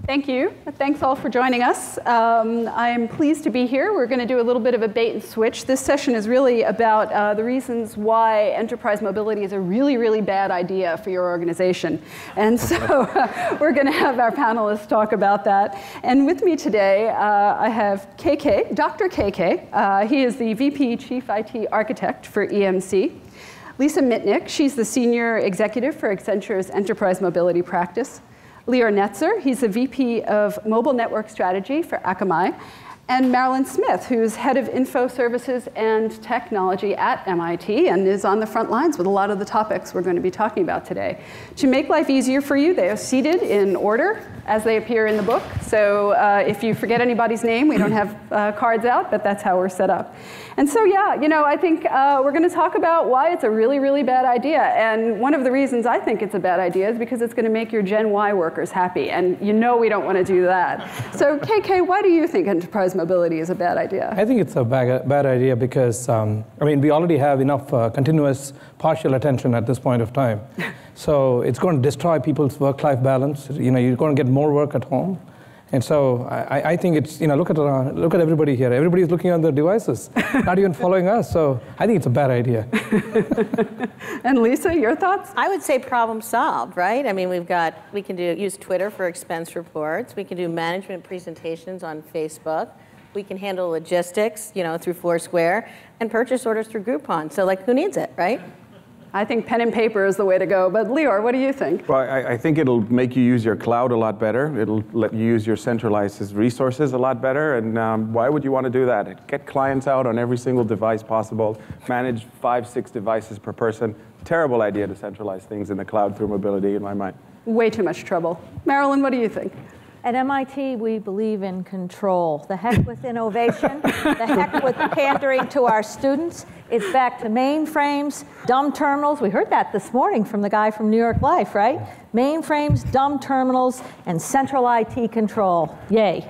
Thank you. Thanks all for joining us. I'm pleased to be here. We're going to do a little bit of a bait and switch. This session is really about the reasons why enterprise mobility is a really, really bad idea for your organization. And so we're going to have our panelists talk about that. And with me today, I have KK, Dr. KK. He is the VP Chief IT Architect for EMC. Lisa Mitnick, she's the Senior Executive for Accenture's Enterprise Mobility Practice. Lior Netzer, he's the VP of Mobile Network Strategy for Akamai. And Marilyn Smith, who's Head of Info Services and Technology at MIT and is on the front lines with a lot of the topics we're going to be talking about today. To make life easier for you, they are seated in order as they appear in the book. So if you forget anybody's name, we don't have cards out, but that's how we're set up. And so, yeah, you know, I think we're going to talk about why it's a really, really bad idea. And one of the reasons I think it's a bad idea is because it's going to make your Gen Y workers happy. And you know we don't want to do that. So, KK, why do you think enterprise mobility is a bad idea? I think it's a bad idea because, I mean, we already have enough continuous partial attention at this point of time. So it's going to destroy people's work-life balance. You know, you're going to get more work at home. And so I think it's, you know, look at everybody here. Everybody's looking on their devices, not even following us. So I think it's a bad idea. And Lisa, your thoughts? I would say problem solved, right? I mean, we can use Twitter for expense reports. We can do management presentations on Facebook. We can handle logistics, you know, through Foursquare, and purchase orders through Groupon. So, like, who needs it, right? I think pen and paper is the way to go. But Lior, what do you think? Well, I think it'll make you use your cloud a lot better. It'll let you use your centralized resources a lot better. And why would you want to do that? Get clients out on every single device possible. Manage 5, 6 devices per person. Terrible idea to centralize things in the cloud through mobility, in my mind. Way too much trouble. Marilyn, what do you think? At MIT, we believe in control. The heck with innovation, the heck with pandering to our students. It's back to mainframes, dumb terminals. We heard that this morning from the guy from New York Life, right? Mainframes, dumb terminals, and central IT control. Yay.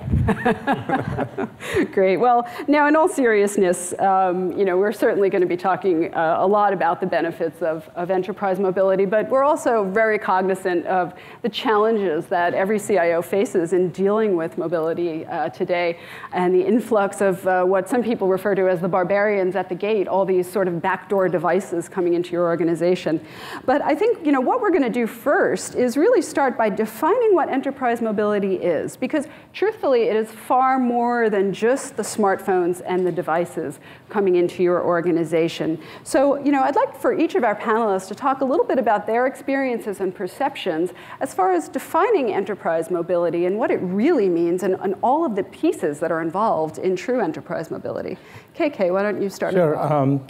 Great. Well, now in all seriousness, you know, we're certainly going to be talking a lot about the benefits of enterprise mobility, but we're also very cognizant of the challenges that every CIO faces in dealing with mobility today, and the influx of what some people refer to as the barbarians at the gate, all these sort of backdoor devices coming into your organization. But I think, you know, what we're going to do first is really start by defining what enterprise mobility is, because truthfully, it is far more than just the smartphones and the devices coming into your organization. So, you know, I'd like for each of our panelists to talk a little bit about their experiences and perceptions as far as defining enterprise mobility and what it really means and all of the pieces that are involved in true enterprise mobility. KK, why don't you start? Sure.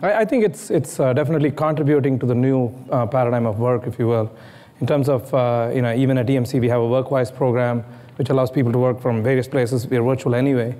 I think it's definitely contributing to the new paradigm of work, if you will. In terms of, you know, even at EMC, we have a WorkWise program, which allows people to work from various places. We're virtual anyway.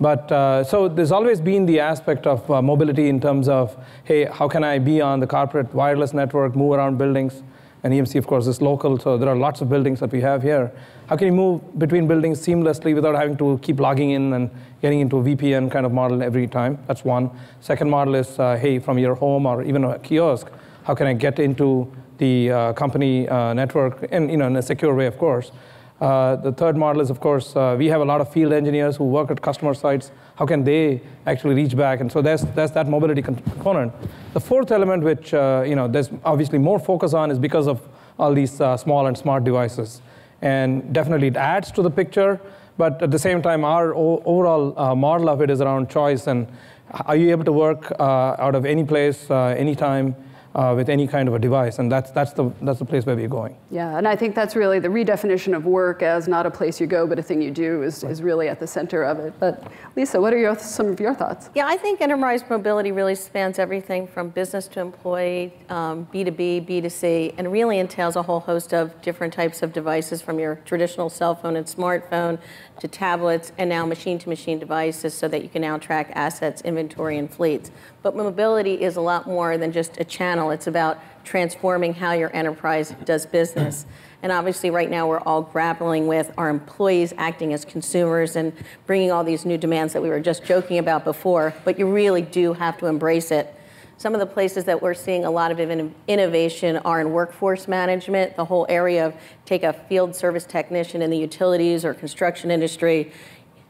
But so there's always been the aspect of mobility in terms of, hey, how can I be on the corporate wireless network, move around buildings? And EMC, of course, is local, so there are lots of buildings that we have here. How can you move between buildings seamlessly without having to keep logging in and getting into a VPN kind of model every time? That's one. Second model is, hey, from your home or even a kiosk, how can I get into the company network, and, you know, in a secure way, of course. The third model is, of course, we have a lot of field engineers who work at customer sites. How can they actually reach back? And so there's that mobility component. The fourth element, which you know, there's obviously more focus on, is because of all these small and smart devices. And definitely it adds to the picture, but at the same time, our overall model of it is around choice. And are you able to work out of any place, anytime, with any kind of a device, and that's the place where we're going. Yeah, and I think that's really the redefinition of work as not a place you go, but a thing you do is really at the center of it. But Lisa, what are some of your thoughts? Yeah, I think enterprise mobility really spans everything from business to employee, B2B, B2C, and really entails a whole host of different types of devices, from your traditional cell phone and smartphone to tablets, and now machine-to-machine devices, so that you can now track assets, inventory, and fleets. But mobility is a lot more than just a channel. It's about transforming how your enterprise does business. And obviously right now we're all grappling with our employees acting as consumers and bringing all these new demands that we were just joking about before, but you really do have to embrace it Some of the places that we're seeing a lot of innovation are in workforce management, the whole area of take a field service technician in the utilities or construction industry,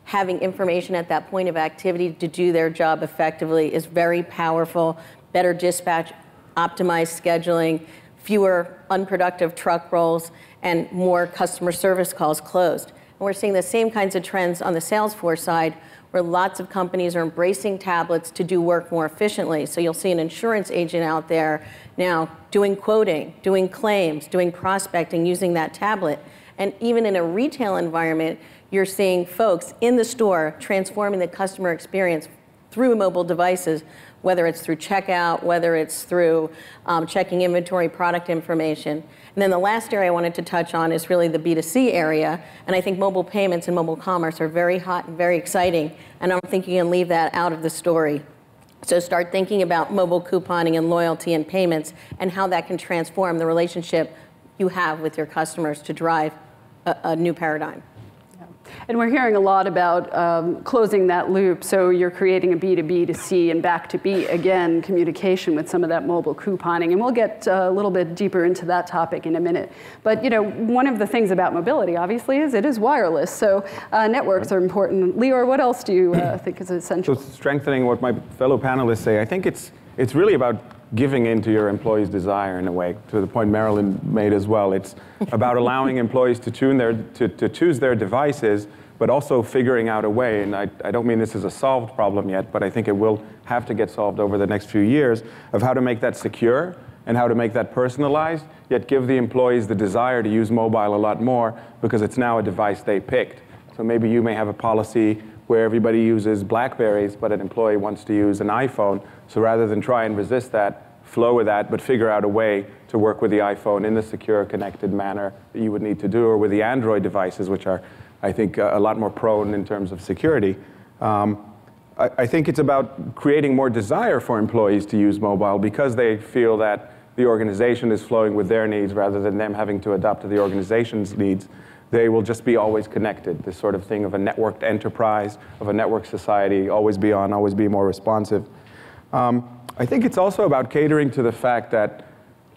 having information at that point of activity to do their job effectively is very powerful. Better dispatch, optimized scheduling, fewer unproductive truck rolls, and more customer service calls closed. And we're seeing the same kinds of trends on the Salesforce side, where lots of companies are embracing tablets to do work more efficiently. So you'll see an insurance agent out there now doing quoting, doing claims, doing prospecting using that tablet. And even in a retail environment, you're seeing folks in the store transforming the customer experience through mobile devices, whether it's through checkout, whether it's through checking inventory, product information. And then the last area I wanted to touch on is really the B2C area. And I think mobile payments and mobile commerce are very hot and very exciting. And I don't think you can leave that out of the story. So start thinking about mobile couponing and loyalty and payments and how that can transform the relationship you have with your customers to drive a new paradigm. And we're hearing a lot about closing that loop. So you're creating a B2B to C and back to B, again, communication with some of that mobile couponing. And we'll get a little bit deeper into that topic in a minute. But one of the things about mobility, obviously, is it is wireless. So networks are important. Lior, what else do you think is essential? So strengthening what my fellow panelists say, I think it's really about giving in to your employees' desire in a way, to the point Marilyn made as well. It's about allowing employees to choose their devices, but also figuring out a way, and I don't mean this is a solved problem yet, but I think it will have to get solved over the next few years, of how to make that secure and how to make that personalized, yet give the employees the desire to use mobile a lot more because it's now a device they picked. So maybe you may have a policy where everybody uses BlackBerries, but an employee wants to use an iPhone. So rather than try and resist that, flow with that, but figure out a way to work with the iPhone in the secure, connected manner that you would need to do, or with the Android devices, which are, I think, a lot more prone in terms of security. I think it's about creating more desire for employees to use mobile because they feel that the organization is flowing with their needs rather than them having to adapt to the organization's needs. They will just be always connected, this sort of thing of a networked enterprise, of a networked society, always be on, always be more responsive. I think it's also about catering to the fact that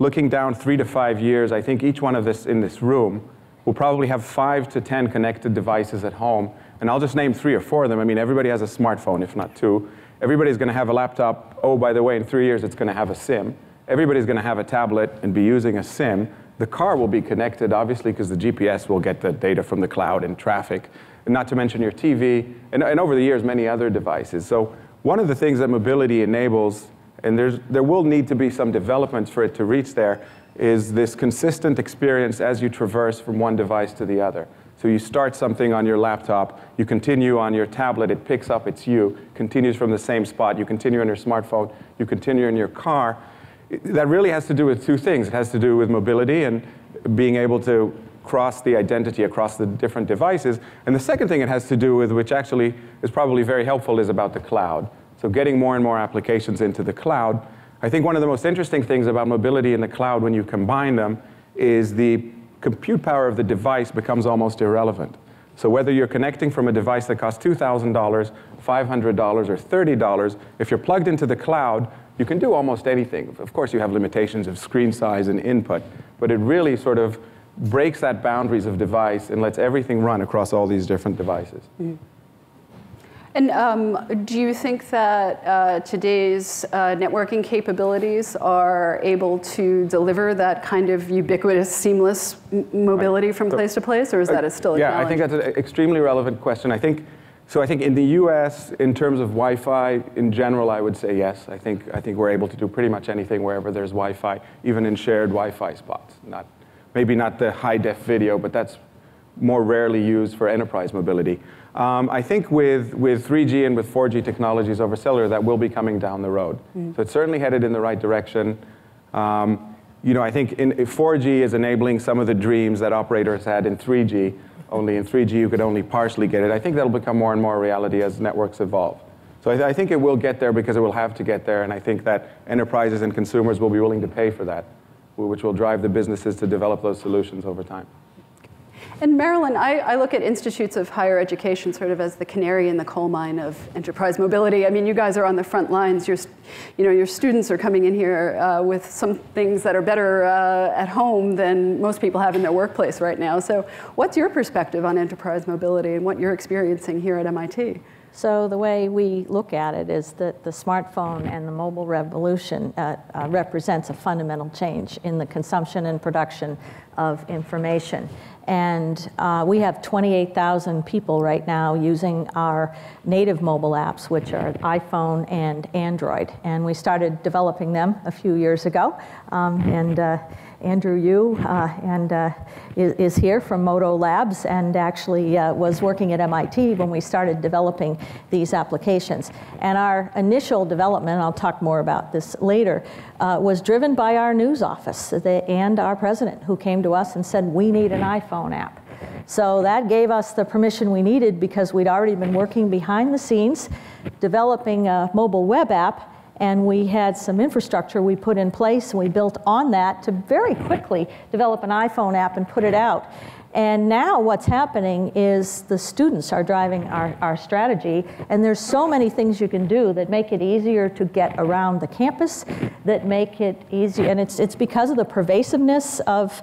looking down 3 to 5 years, I think each one of us in this room will probably have 5 to 10 connected devices at home. And I'll just name 3 or 4 of them. I mean, everybody has a smartphone, if not 2. Everybody's going to have a laptop. Oh, by the way, in 3 years, it's going to have a SIM. Everybody's going to have a tablet and be using a SIM. The car will be connected, obviously, because the GPS will get the data from the cloud and traffic, and not to mention your TV, and over the years, many other devices. So one of the things that mobility enables, and there will need to be some developments for it to reach there, is this consistent experience as you traverse from one device to the other. So you start something on your laptop, you continue on your tablet, it picks up, it's you, continues from the same spot, you continue on your smartphone, you continue in your car. That really has to do with 2 things. It has to do with mobility and being able to cross the identity across the different devices. And the second thing it has to do with, which actually is probably very helpful, is about the cloud. So getting more and more applications into the cloud. I think one of the most interesting things about mobility in the cloud when you combine them is the compute power of the device becomes almost irrelevant. So whether you're connecting from a device that costs $2,000, $500, or $30, if you're plugged into the cloud, you can do almost anything. Of course, you have limitations of screen size and input, but it really sort of breaks that boundaries of device and lets everything run across all these different devices. Mm-hmm. And do you think that today's networking capabilities are able to deliver that kind of ubiquitous, seamless mobility from place to place, or is that still a challenge? Yeah, I think that's an extremely relevant question. I think in the US, in terms of Wi-Fi, in general, I would say yes. I think we're able to do pretty much anything wherever there's Wi-Fi, even in shared Wi-Fi spots. Maybe not the high-def video, but that's more rarely used for enterprise mobility. I think with 3G and with 4G technologies over cellular, that will be coming down the road. Mm. So it's certainly headed in the right direction. I think 4G is enabling some of the dreams that operators had in 3G. Only in 3G you could only partially get it. I think that'll become more and more reality as networks evolve. So I think it will get there because it will have to get there, and I think that enterprises and consumers will be willing to pay for that, which will drive the businesses to develop those solutions over time. And Marilyn, I look at institutes of higher education sort of as the canary in the coal mine of enterprise mobility. I mean, you guys are on the front lines. Your students are coming in here with some things that are better at home than most people have in their workplace right now. So what's your perspective on enterprise mobility and what you're experiencing here at MIT? So the way we look at it is that the smartphone and the mobile revolution represents a fundamental change in the consumption and production of information. And we have 28,000 people right now using our native mobile apps, which are iPhone and Android. And we started developing them a few years ago. Andrew Yu is here from Moto Labs and actually was working at MIT when we started developing these applications. And our initial development, I'll talk more about this later, was driven by our news office and our president, who came to us and said, we need an iPhone app. So that gave us the permission we needed because we'd already been working behind the scenes, developing a mobile web app. And we had some infrastructure we put in place, and we built on that to very quickly develop an iPhone app and put it out. And now what's happening is the students are driving our strategy, and there's so many things you can do that make it easier to get around the campus, that make it easier, and it's because of the pervasiveness of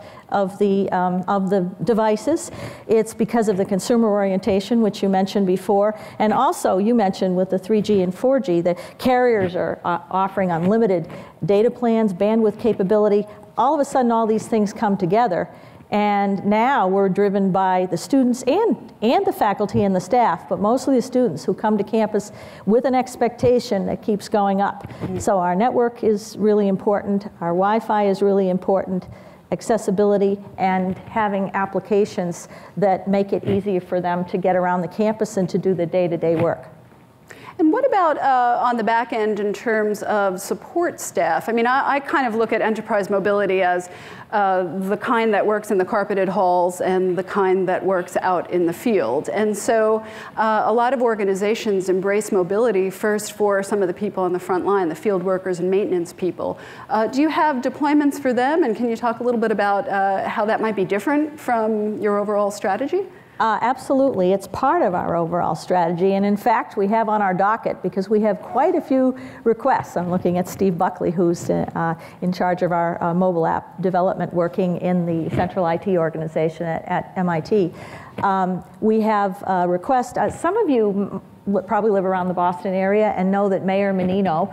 the devices. It's because of the consumer orientation, which you mentioned before, and also you mentioned with the 3G and 4G, the carriers are offering unlimited data plans, bandwidth capability. All of a sudden, all these things come together. And now we're driven by the students and the faculty and the staff, but mostly the students who come to campus with an expectation that keeps going up. Mm-hmm. So our network is really important, our Wi-Fi is really important, accessibility, and having applications that make it easier for them to get around the campus and to do the day-to-day work. And what about on the back end in terms of support staff? I mean, I kind of look at enterprise mobility as the kind that works in the carpeted halls and the kind that works out in the field. And so a lot of organizations embrace mobility first for some of the people on the front line, the field workers and maintenance people. Do you have deployments for them? And can you talk a little bit about how that might be different from your overall strategy? Absolutely. It's part of our overall strategy. And in fact, we have on our docket, because we have quite a few requests. I'm looking at Steve Buckley, who's in charge of our mobile app development, working in the central IT organization at MIT. We have requests. Some of you probably live around the Boston area and know that Mayor Menino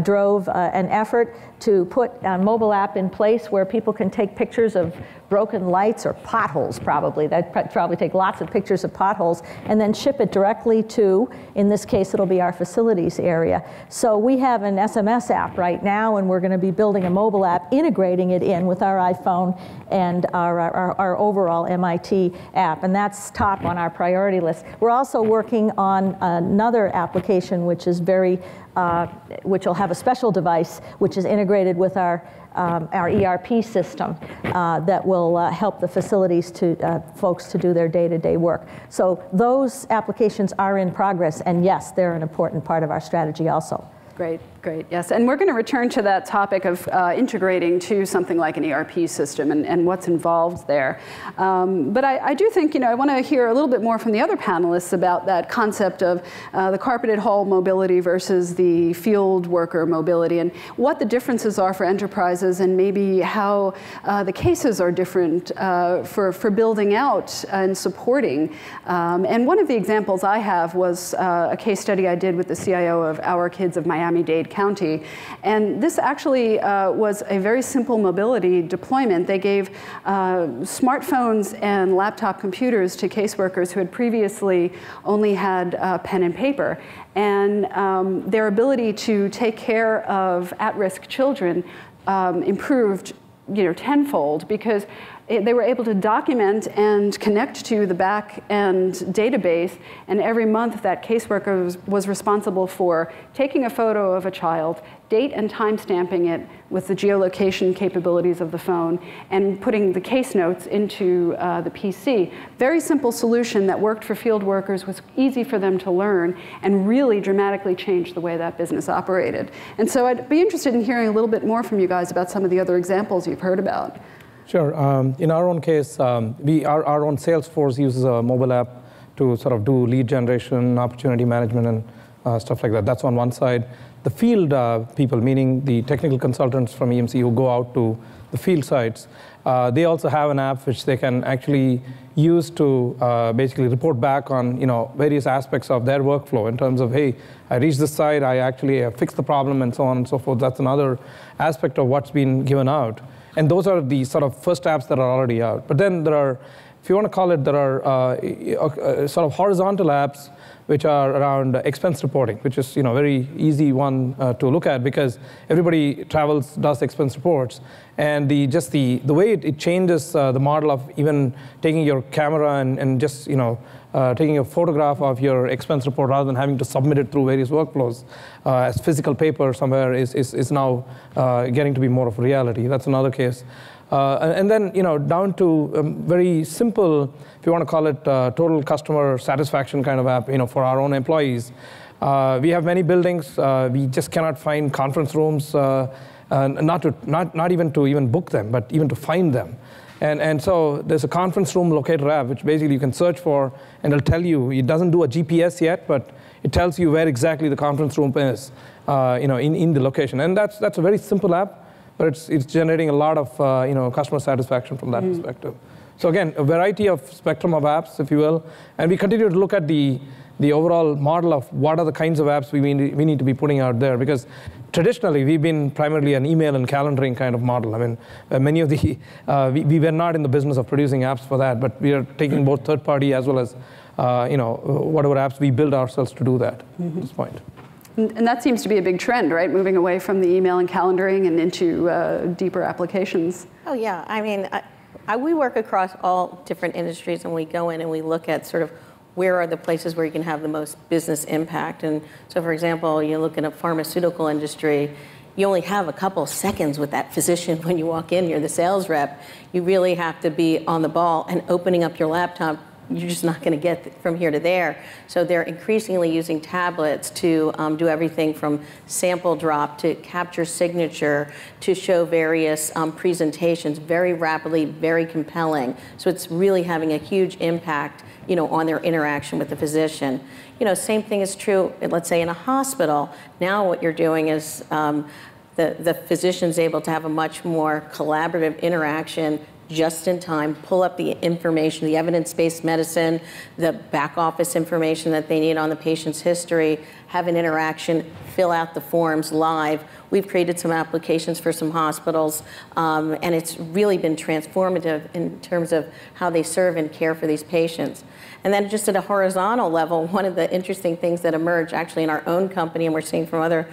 drove an effort to put a mobile app in place where people can take pictures of broken lights or potholes, probably. They'd probably take lots of pictures of potholes and then ship it directly to, in this case, it'll be our facilities area. So we have an SMS app right now, and we're going to be building a mobile app, integrating it in with our iPhone and our overall MIT app, and that's top on our priority list. We're also working on another application which is which will have a special device which is integrated with our ERP system that will help the facilities folks to do their day-to-day work. So those applications are in progress, and yes, they're an important part of our strategy also. Great, great, yes. And we're going to return to that topic of integrating to something like an ERP system and what's involved there. But I do think, I want to hear a little bit more from the other panelists about that concept of the carpeted hall mobility versus the field worker mobility, and what the differences are for enterprises, and maybe how the cases are different for building out and supporting. And one of the examples I have was a case study I did with the CIO of Our Kids of Miami-Dade County. And this actually was a very simple mobility deployment. They gave smartphones and laptop computers to caseworkers who had previously only had pen and paper. And their ability to take care of at-risk children improved tenfold, because they were able to document and connect to the back-end database, and every month that caseworker was responsible for taking a photo of a child, date and time stamping it with the geolocation capabilities of the phone, and putting the case notes into the PC. Very simple solution that worked for field workers, was easy for them to learn, and really dramatically changed the way that business operated. And so I'd be interested in hearing a little bit more from you guys about some of the other examples you've heard about. Sure. In our own case, our own Salesforce uses a mobile app to sort of do lead generation, opportunity management, and stuff like that. That's on one side. The field people, meaning the technical consultants from EMC who go out to the field sites, they also have an app which they can actually use to basically report back on various aspects of their workflow in terms of, hey, I reached this site, I actually fixed the problem, and so on and so forth. That's another aspect of what's been given out. And those are the sort of first apps that are already out. But then there are, if you want to call it, there are sort of horizontal apps which are around expense reporting, which is very easy one to look at because everybody travels, does expense reports, and the way it changes the model of even taking your camera and just taking a photograph of your expense report rather than having to submit it through various workflows as physical paper somewhere is now getting to be more of a reality. That's another case. And then down to very simple, if you want to call it total customer satisfaction kind of app, for our own employees. We have many buildings. We just cannot find conference rooms, not even to book them, but even to find them. And so there's a conference room locator app, which basically you can search for, and it'll tell you. It doesn't do a GPS yet, but it tells you where exactly the conference room is, in the location. And that's a very simple app. But it's generating a lot of customer satisfaction from that perspective. So again, a variety of spectrum of apps, if you will, and we continue to look at the overall model of what are the kinds of apps we need to be putting out there, because traditionally we've been primarily an email and calendaring kind of model. I mean, many of the we were not in the business of producing apps for that, but we are taking both third party as well as whatever apps we build ourselves to do that at this point. And that seems to be a big trend, right? Moving away from the email and calendaring and into deeper applications. Oh, yeah. I mean, we work across all different industries, and we go in and we look at sort of where are the places where you can have the most business impact. And so, for example, you look at a pharmaceutical industry, you only have a couple seconds with that physician when you walk in, you're the sales rep. You really have to be on the ball and opening up your laptop. You're just not going to get from here to there. So they're increasingly using tablets to do everything from sample drop to capture signature to show various presentations very rapidly, very compelling. So it's really having a huge impact, on their interaction with the physician. Same thing is true, let's say in a hospital. Now what you're doing is the physician's able to have a much more collaborative interaction just in time, pull up the information, the evidence-based medicine, the back office information that they need on the patient's history, have an interaction, fill out the forms live. We've created some applications for some hospitals, and it's really been transformative in terms of how they serve and care for these patients. And then just at a horizontal level, one of the interesting things that emerged actually in our own company, and we're seeing from other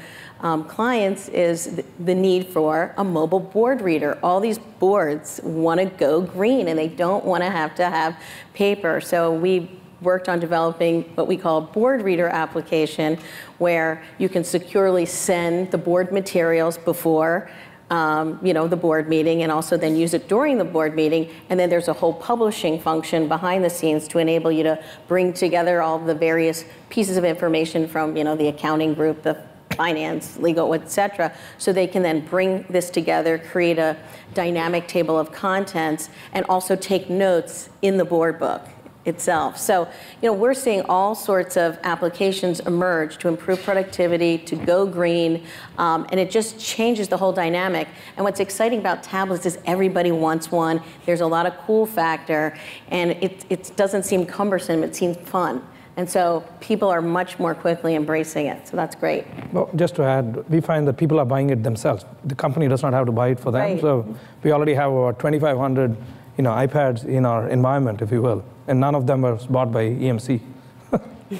clients, is the need for a mobile board reader. All these boards want to go green, and they don't want to have paper. So we worked on developing what we call a board reader application, where you can securely send the board materials before the board meeting, and also then use it during the board meeting. And then there's a whole publishing function behind the scenes to enable you to bring together all the various pieces of information from the accounting group, the finance, legal, et cetera, so they can then bring this together, create a dynamic table of contents, and also take notes in the board book itself. So, we're seeing all sorts of applications emerge to improve productivity, to go green, and it just changes the whole dynamic. And what's exciting about tablets is everybody wants one. There's a lot of cool factor, and it doesn't seem cumbersome, it seems fun. And so people are much more quickly embracing it. So that's great. Well, just to add, we find that people are buying it themselves. The company does not have to buy it for them. Right. So we already have about 2,500 iPads in our environment, if you will. And none of them were bought by EMC.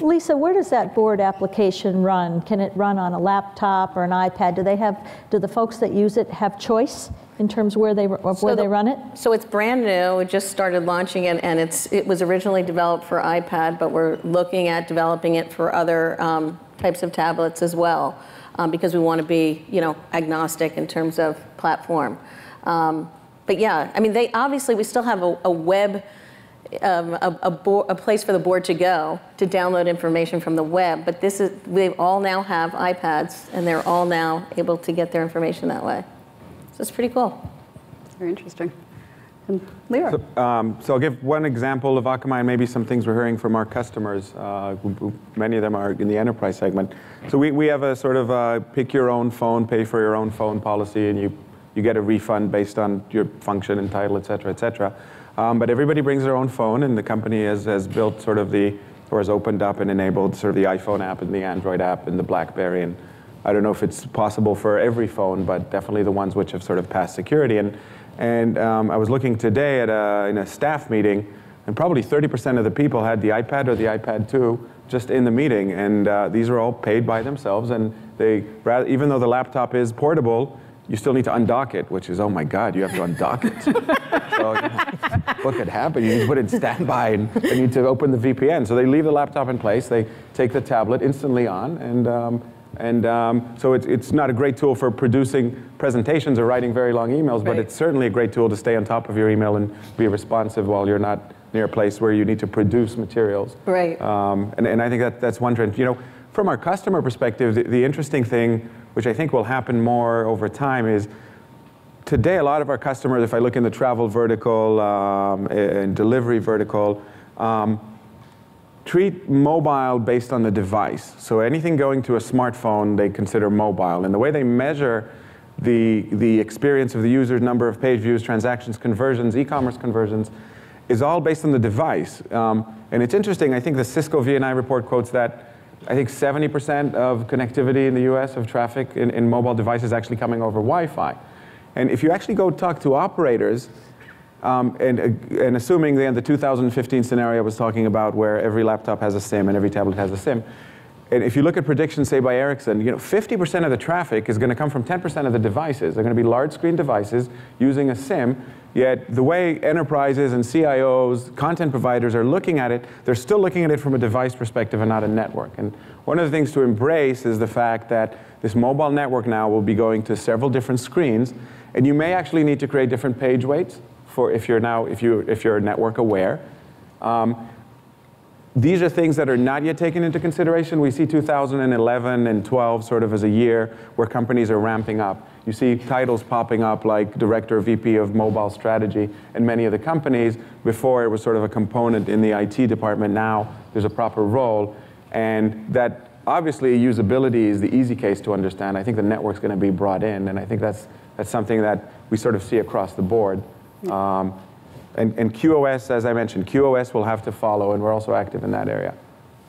Lisa, where does that board application run? Can it run on a laptop or an iPad? Do the folks that use it have choice in terms of where they run it? So it's brand new. We just started launching it, and it was originally developed for iPad, but we're looking at developing it for other types of tablets as well, because we want to be, agnostic in terms of platform. But yeah, I mean, we still have a web. A place for the board to go to download information from the web, but they all now have iPads, and they're all now able to get their information that way. So it's pretty cool. Very interesting. And Lior. So I'll give one example of Akamai and maybe some things we're hearing from our customers. Many of them are in the enterprise segment. So we have a sort of pick your own phone, pay for your own phone policy, and you get a refund based on your function and title, et cetera, et cetera. But everybody brings their own phone, and the company has built sort of or has opened up and enabled sort of the iPhone app and the Android app and the BlackBerry. And I don't know if it's possible for every phone, but definitely the ones which have sort of passed security. And I was looking today in a staff meeting, and probably 30% of the people had the iPad or the iPad 2 just in the meeting. And these are all paid by themselves. And even though the laptop is portable, you still need to undock it, which is, oh my God, you have to undock it. So what could happen? You need to put it in standby and they need to open the VPN. So they leave the laptop in place, they take the tablet instantly on, and so it's not a great tool for producing presentations or writing very long emails, but it's certainly a great tool to stay on top of your email and be responsive while you're not near a place where you need to produce materials. Right. And I think that's one trend. From our customer perspective, the interesting thing, which I think will happen more over time, is today a lot of our customers, if I look in the travel vertical and delivery vertical, treat mobile based on the device. So anything going to a smartphone, they consider mobile. And the way they measure the experience of the user, number of page views, transactions, conversions, e-commerce conversions, is all based on the device. And it's interesting, I think the Cisco V&I report quotes that I think 70% of connectivity in the US of traffic in mobile devices is actually coming over Wi-Fi. And if you actually go talk to operators, and assuming the 2015 scenario I was talking about where every laptop has a SIM and every tablet has a SIM, and if you look at predictions, say by Ericsson, 50% of the traffic is going to come from 10% of the devices. They're going to be large screen devices using a SIM, yet the way enterprises and CIOs, content providers are looking at it, they're still looking at it from a device perspective and not a network. And one of the things to embrace is the fact that this mobile network now will be going to several different screens, and you may actually need to create different page weights for if you're network aware. These are things that are not yet taken into consideration. We see 2011 and 12 sort of as a year where companies are ramping up. You see titles popping up like Director, VP of Mobile Strategy in many of the companies. Before it was sort of a component in the IT department. Now there's a proper role. And that obviously usability is the easy case to understand. I think the network's going to be brought in. And I think that's something that we sort of see across the board. And QoS, as I mentioned, QoS will have to follow, and we're also active in that area.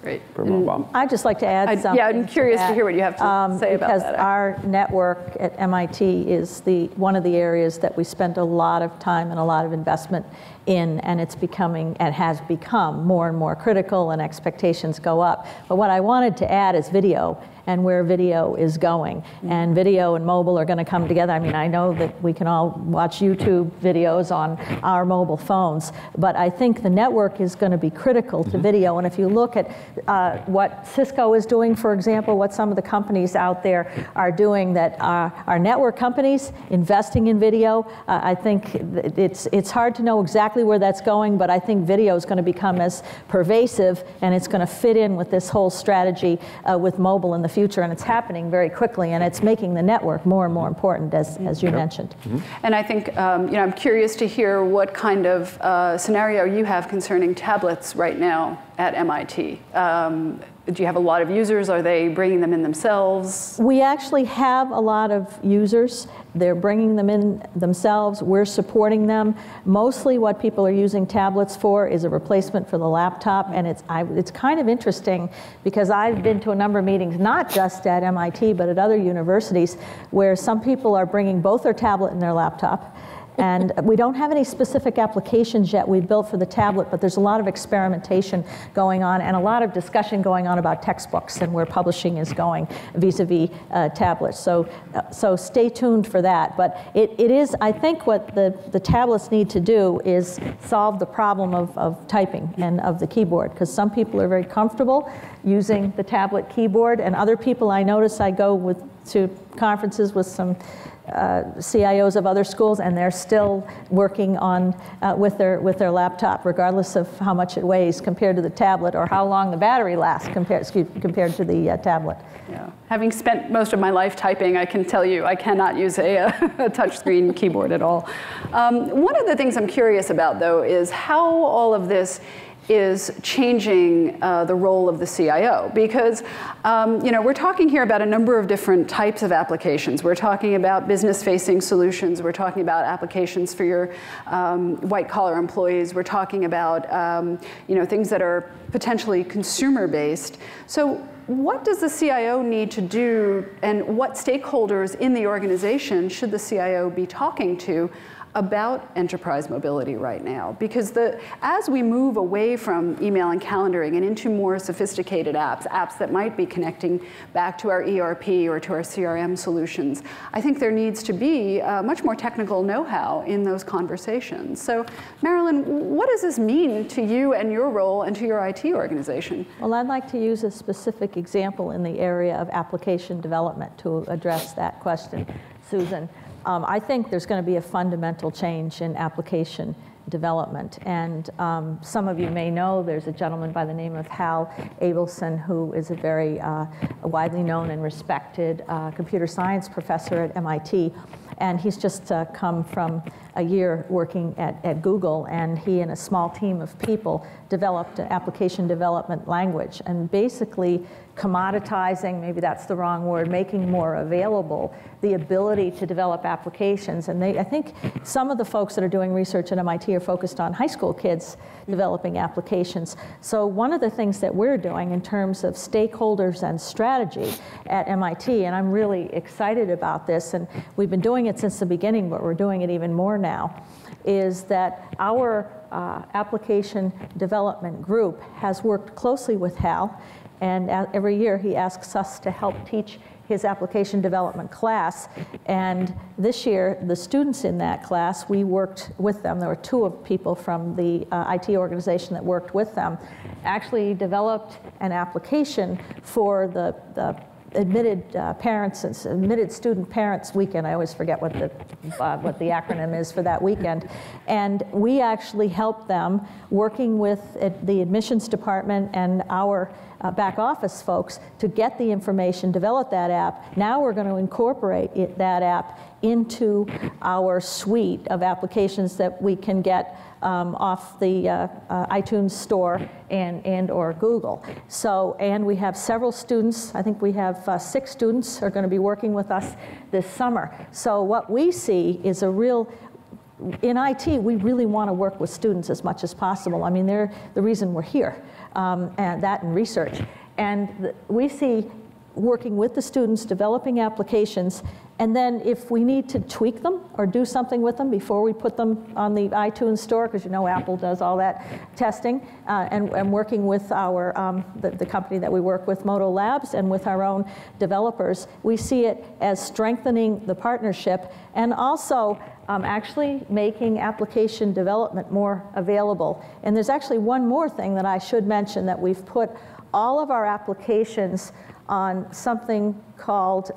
Great. For mobile. I'd just like to add something. Yeah, I'm curious to hear what you have to say about that. Because our network at MIT is one of the areas that we spend a lot of time and a lot of investment in, and it's becoming and has become more and more critical, and expectations go up. But what I wanted to add is video and where video is going. And video and mobile are going to come together. I mean, I know that we can all watch YouTube videos on our mobile phones, but I think the network is going to be critical to video. And if you look at what Cisco is doing, for example, what some of the companies out there are doing that are network companies investing in video, I think it's hard to know exactly where that's going, but I think video is going to become as pervasive, and it's going to fit in with this whole strategy with mobile in the future, and it's happening very quickly, and it's making the network more and more important, as you mentioned. And I think, I'm curious to hear what kind of scenario you have concerning tablets right now at MIT. Do you have a lot of users? Are they bringing them in themselves? We actually have a lot of users. They're bringing them in themselves. We're supporting them. Mostly what people are using tablets for is a replacement for the laptop, and it's kind of interesting because I've been to a number of meetings, not just at MIT, but at other universities, where some people are bringing both their tablet and their laptop. And we don't have any specific applications yet we've built for the tablet, but there's a lot of experimentation going on and a lot of discussion going on about textbooks and where publishing is going vis-a-vis tablets. So stay tuned for that. But it is, I think what the tablets need to do is solve the problem of typing and of the keyboard, because some people are very comfortable using the tablet keyboard. And other people I notice, I go to conferences with some CIOs of other schools, and they're still working on with their laptop, regardless of how much it weighs compared to the tablet, or how long the battery lasts compared to the tablet. Yeah. Having spent most of my life typing, I can tell you I cannot use a touchscreen keyboard at all. One of the things I'm curious about, though, is how all of this is changing the role of the CIO, because we're talking here about a number of different types of applications. We're talking about business-facing solutions. We're talking about applications for your white-collar employees. We're talking about things that are potentially consumer-based. So what does the CIO need to do, and what stakeholders in the organization should the CIO be talking to about enterprise mobility right now? Because as we move away from email and calendaring and into more sophisticated apps that might be connecting back to our ERP or to our CRM solutions, I think there needs to be much more technical know-how in those conversations. So Marilyn, what does this mean to you and your role and to your IT organization? Well, I'd like to use a specific example in the area of application development to address that question, Susan. I think there's going to be a fundamental change in application development. And some of you may know there's a gentleman by the name of Hal Abelson, who is a very widely known and respected computer science professor at MIT. And he's just come from a year working at Google, and he and a small team of people developed an application development language, and basically commoditizing, maybe that's the wrong word, making more available the ability to develop applications. And I think some of the folks that are doing research at MIT are focused on high school kids developing applications. So one of the things that we're doing in terms of stakeholders and strategy at MIT, and I'm really excited about this, and we've been doing it since the beginning, but we're doing it even more now, is that our application development group has worked closely with Hal, and every year he asks us to help teach his application development class. And this year, the students in that class, we worked with them. There were two people from the IT organization that worked with them, actually developed an application for the admitted parents and admitted student parents weekend. I always forget what the acronym is for that weekend. And we actually helped them, working with the admissions department and our back office folks, to get the information, develop that app. Now we're going to incorporate that app into our suite of applications that we can get off the iTunes store and or Google. So, and we have several students. I think we have 6 students are going to be working with us this summer. So what we see is a real, in IT, we really want to work with students as much as possible. I mean, they're the reason we're here, and that and research. And we see working with the students, developing applications, and then if we need to tweak them or do something with them before we put them on the iTunes store, because you know Apple does all that testing, and working with our the company that we work with, Moto Labs, and with our own developers, we see it as strengthening the partnership and also actually making application development more available. And there's actually one more thing that I should mention, that we've put all of our applications on something called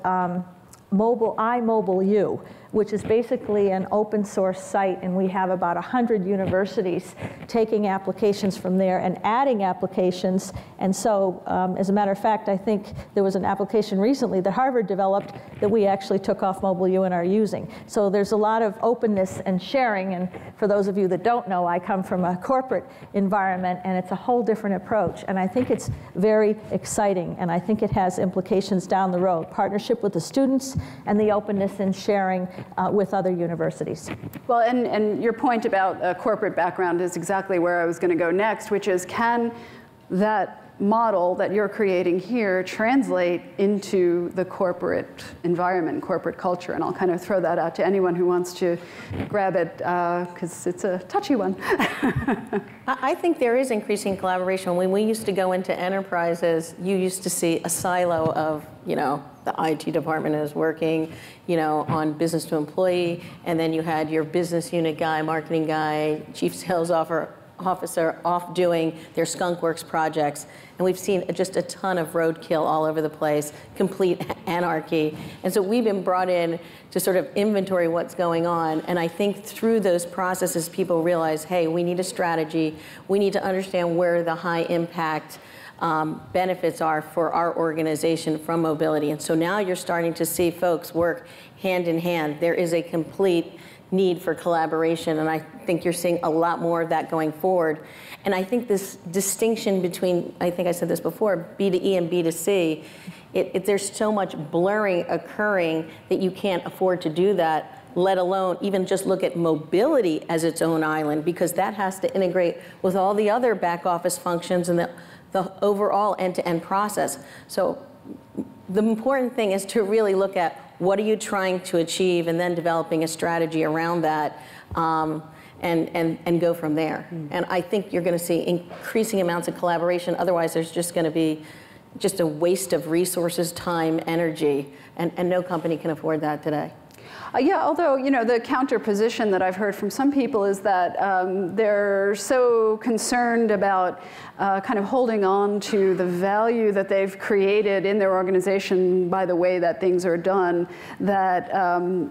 iMobileU, which is basically an open source site, and we have about 100 universities taking applications from there and adding applications. And so, as a matter of fact, I think there was an application recently that Harvard developed that we actually took off MobileU and are using. So there's a lot of openness and sharing, and for those of you that don't know, I come from a corporate environment, and it's a whole different approach, and I think it's very exciting, and I think it has implications down the road. Partnership with the students and the openness and sharing with other universities. Well, and your point about a corporate background is exactly where I was going to go next, which is, can that model that you're creating here translate into the corporate environment, corporate culture? And I'll kind of throw that out to anyone who wants to grab it, because it's a touchy one. I think there is increasing collaboration. When we used to go into enterprises, you used to see a silo of, the IT department is working, on business to employee, and then you had your business unit guy, marketing guy, chief sales officer off doing their skunk works projects. And we've seen just a ton of roadkill all over the place, complete anarchy. And so we've been brought in to sort of inventory what's going on. And I think through those processes, people realize, hey, we need a strategy. We need to understand where the high impact benefits are for our organization from mobility. And so now you're starting to see folks work hand in hand. There is a complete need for collaboration, and I think you're seeing a lot more of that going forward. And I think this distinction between, I think I said this before, B2E and B2C, there's so much blurring occurring that you can't afford to do that, let alone even just look at mobility as its own island, because that has to integrate with all the other back office functions and the overall end-to-end process. So the important thing is to really look at what are you trying to achieve, and then developing a strategy around that, and go from there. And I think you're going to see increasing amounts of collaboration. Otherwise, there's just going to be just a waste of resources, time, energy, and no company can afford that today. Yeah, although, the counter position that I've heard from some people is that they're so concerned about kind of holding on to the value that they've created in their organization by the way that things are done, that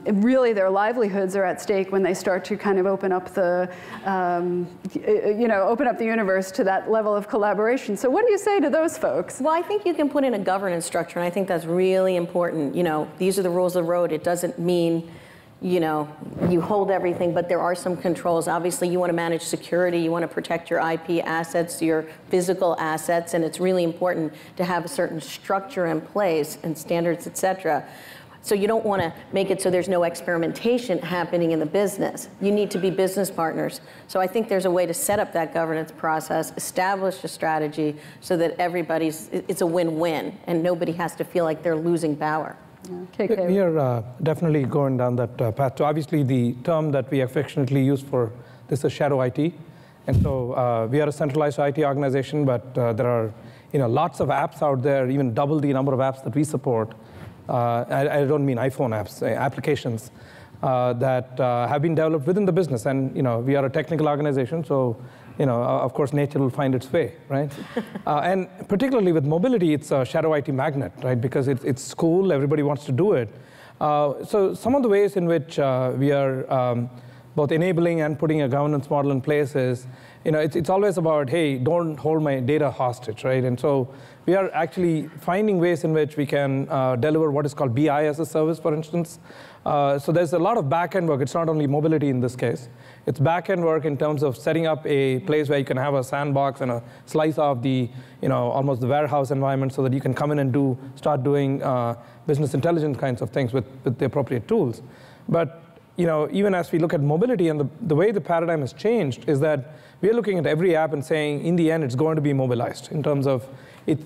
really their livelihoods are at stake when they start to kind of open up the, open up the universe to that level of collaboration. So what do you say to those folks? Well, I think you can put in a governance structure, and I think that's really important. These are the rules of the road. It doesn't mean you hold everything, but there are some controls. Obviously, you want to manage security, you want to protect your IP assets, your physical assets, and it's really important to have a certain structure in place and standards, et cetera. So you don't want to make it so there's no experimentation happening in the business. You need to be business partners. So I think there's a way to set up that governance process, establish a strategy so that it's a win-win, and nobody has to feel like they're losing power. Yeah. We are definitely going down that path. So obviously, the term that we affectionately use for this is shadow IT. And so we are a centralized IT organization, but there are lots of apps out there, even double the number of apps that we support. I don't mean iPhone apps, applications that have been developed within the business. And we are a technical organization, so of course, nature will find its way, right? And particularly with mobility, it's a shadow IT magnet, right? Because it's cool, everybody wants to do it. So some of the ways in which we are both enabling and putting a governance model in place is, it's always about, hey, don't hold my data hostage, right? And so we are actually finding ways in which we can deliver what is called BI as a service, for instance. So there's a lot of back-end work. It's not only mobility in this case. It's back-end work in terms of setting up a place where you can have a sandbox and a slice of the, almost the warehouse environment so that you can come in and start doing business intelligence kinds of things with the appropriate tools. But even as we look at mobility, and the way the paradigm has changed is that we are looking at every app and saying, in the end, it's going to be mobilized in terms of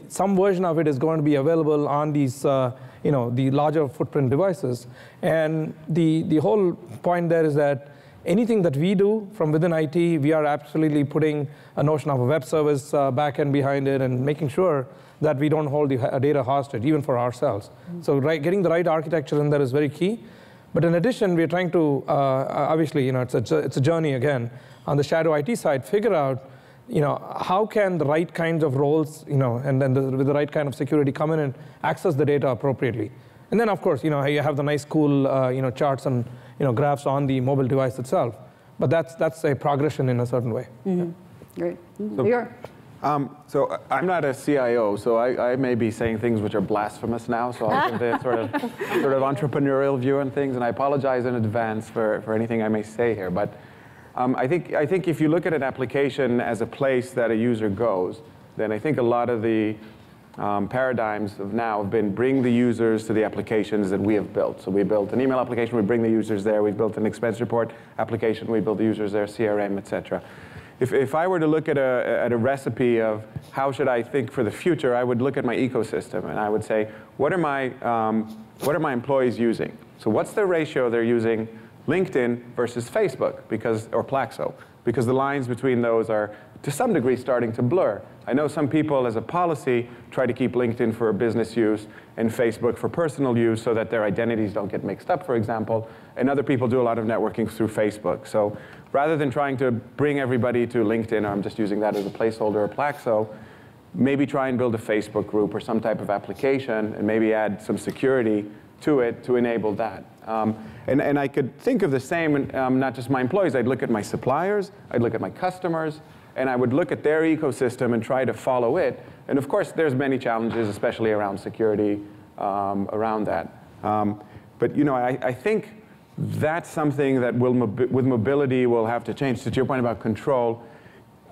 some version of it is going to be available on these, the larger footprint devices. And the whole point there is that anything that we do from within IT, we are absolutely putting a notion of a web service backend behind it and making sure that we don't hold the data hostage, even for ourselves. So getting the right architecture in there is very key. But in addition, we're trying to, obviously, it's a journey again, on the shadow IT side, figure out, how can the right kinds of roles, and then with the right kind of security come in and access the data appropriately. And then, of course, you have the nice, cool, charts and, graphs on the mobile device itself. But that's a progression in a certain way. Mm-hmm. Great. Lior. So I'm not a CIO, so I may be saying things which are blasphemous now, so I'll give the sort of entrepreneurial view on things, and I apologize in advance for anything I may say here. But I think if you look at an application as a place that a user goes, then I think a lot of the paradigms of now have been bring the users to the applications that we have built. So we built an email application, we bring the users there. We built an expense report application, we built the users there, CRM, et cetera. If I were to look at a recipe of how should I think for the future, I would look at my ecosystem and I would say, what are my employees using? So what's the ratio they're using LinkedIn versus Facebook or Plaxo? Because the lines between those are to some degree starting to blur. I know some people, as a policy, try to keep LinkedIn for business use and Facebook for personal use so that their identities don't get mixed up, for example. And other people do a lot of networking through Facebook. So rather than trying to bring everybody to LinkedIn, or I'm just using that as a placeholder or Plaxo, maybe try and build a Facebook group or some type of application and maybe add some security to it to enable that. And I could think of the same, not just my employees. I'd look at my suppliers, I'd look at my customers, and I would look at their ecosystem and try to follow it. And of course, there's many challenges, especially around security, around that. But you know, I think that's something that with mobility will have to change. So to your point about control,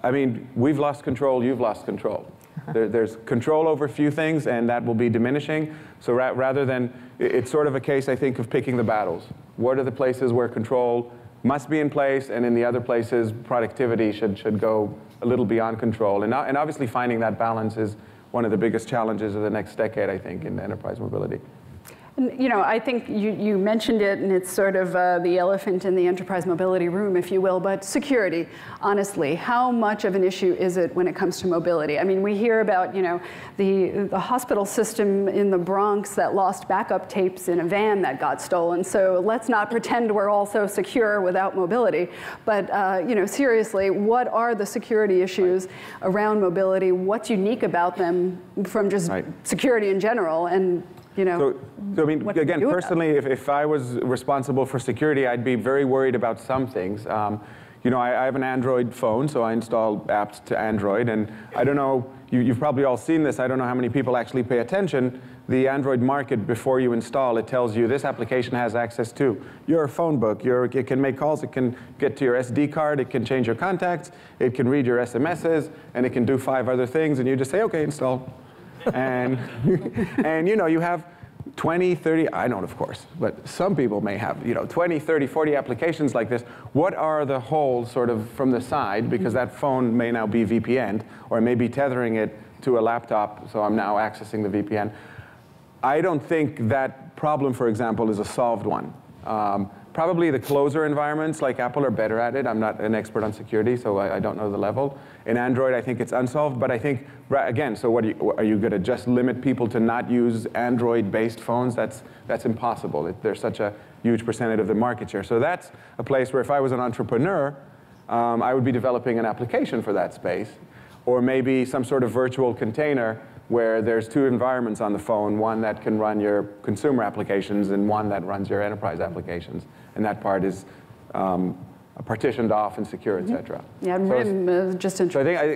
I mean, we've lost control, you've lost control. There's control over a few things, and that will be diminishing. So rather than, it's sort of a case, I think, of picking the battles. What are the places where control must be in place, and in the other places, productivity should go a little beyond control. And obviously, finding that balance is one of the biggest challenges of the next decade, I think, in enterprise mobility. And, you know, I think you mentioned it, and it's sort of the elephant in the enterprise mobility room, if you will, but security, honestly, how much of an issue is it when it comes to mobility? I mean, we hear about, you know, the hospital system in the Bronx that lost backup tapes in a van that got stolen, so let's not pretend we're all so secure without mobility. But, you know, seriously, what are the security issues around mobility? What's unique about them from just security in general? And you know, so I mean, again, personally, if I was responsible for security, I'd be very worried about some things. You know, I have an Android phone, so I install apps to Android, and I don't know, you've probably all seen this, I don't know how many people actually pay attention. The Android market, before you install, it tells you this application has access to your phone book, it can make calls, it can get to your SD card, it can change your contacts, it can read your SMSs, and it can do 5 other things, and you just say, okay, install. And, and you know, you have 20, 30, I don't, of course, but some people may have, you know, 20, 30, 40 applications like this. What are the holes sort of from the side, because that phone may now be VPN'd, or I may be tethering it to a laptop, so I'm now accessing the VPN. I don't think that problem, for example, is a solved one. Probably the closer environments like Apple are better at it. I'm not an expert on security, so I don't know the level. In Android, I think it's unsolved, but I think, again, so what are you going to just limit people to not use Android-based phones? That's impossible. There's such a huge percentage of the market share. So that's a place where if I was an entrepreneur, I would be developing an application for that space, or maybe some sort of virtual container where there's 2 environments on the phone, one that can run your consumer applications and one that runs your enterprise applications. And that part is partitioned off and secure, et cetera. Yeah, so just so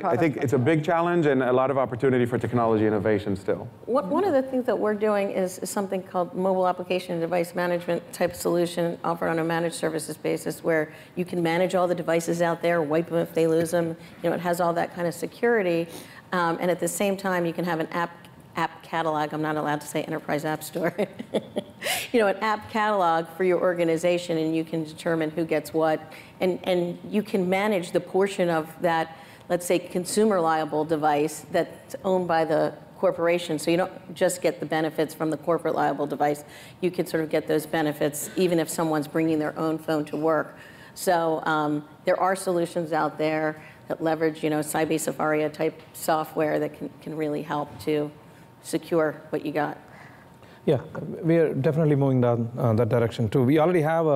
I think it's a big challenge and a lot of opportunity for technology innovation still. One of the things that we're doing is something called mobile application and device management type solution offered on a managed services basis, where you can manage all the devices out there, wipe them if they lose them. You know, it has all that kind of security. And at the same time, you can have an app catalog. I'm not allowed to say enterprise app store. You know, an app catalog for your organization, and you can determine who gets what. And you can manage the portion of that, let's say, consumer liable device that's owned by the corporation. So you don't just get the benefits from the corporate liable device. You can sort of get those benefits even if someone's bringing their own phone to work. So there are solutions out there that leverage, you know, Sybase Safaria type software that can really help to secure what you got. Yeah, we are definitely moving down that direction too. We already have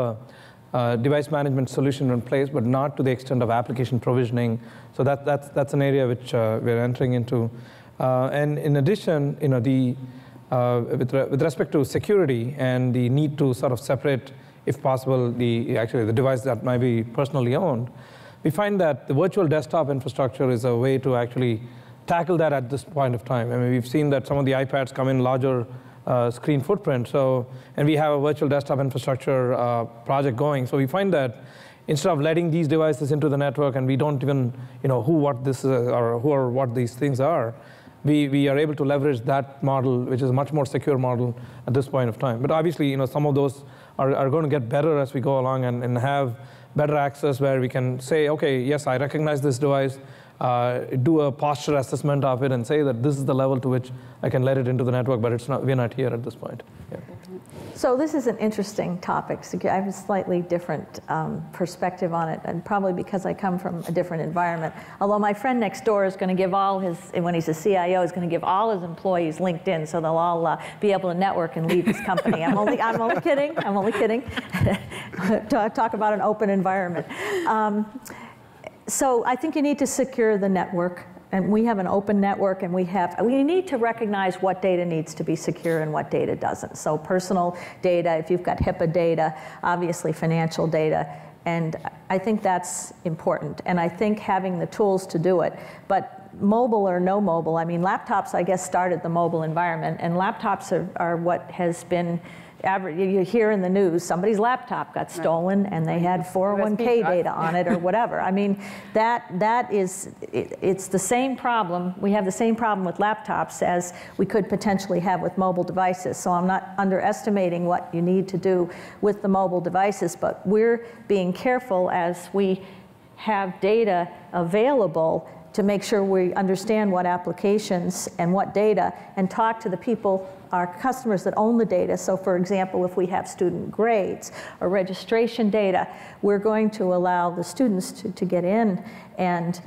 a device management solution in place, but not to the extent of application provisioning. So that's an area which we're entering into. And in addition, you know, with respect to security and the need to sort of separate, if possible, the device that might be personally owned, we find that the virtual desktop infrastructure is a way to actually tackle that at this point of time. I mean, we've seen that some of the iPads come in larger screen footprint, and we have a virtual desktop infrastructure project going. So we find that instead of letting these devices into the network and we don't even know who or what these things are, we are able to leverage that model, which is a much more secure model at this point of time. But obviously, you know, some of those are going to get better as we go along and have better access where we can say, okay, yes, I recognize this device, do a posture assessment of it and say that this is the level to which I can let it into the network, but we're not here at this point. Yeah. So this is an interesting topic. So I have a slightly different perspective on it, and probably because I come from a different environment. Although my friend next door is going to give all his, when he's a CIO, is going to give all his employees LinkedIn, so they'll all be able to network and leave his company. I'm only kidding. I'm only kidding. Talk about an open environment. So I think you need to secure the network. And we have an open network, and we need to recognize what data needs to be secure and what data doesn't. So personal data, if you've got HIPAA data, obviously financial data, and I think that's important. And I think having the tools to do it, but mobile or no mobile, I mean, laptops, I guess, started the mobile environment, and laptops are what has been average. You hear in the news somebody's laptop got stolen and they had 401k data on it or whatever. I mean, it's the same problem. We have the same problem with laptops as we could potentially have with mobile devices. So I'm not underestimating what you need to do with the mobile devices, but we're being careful as we have data available to make sure we understand what applications and what data, and talk to the people, our customers that own the data. So for example, if we have student grades or registration data, we're going to allow the students to get in and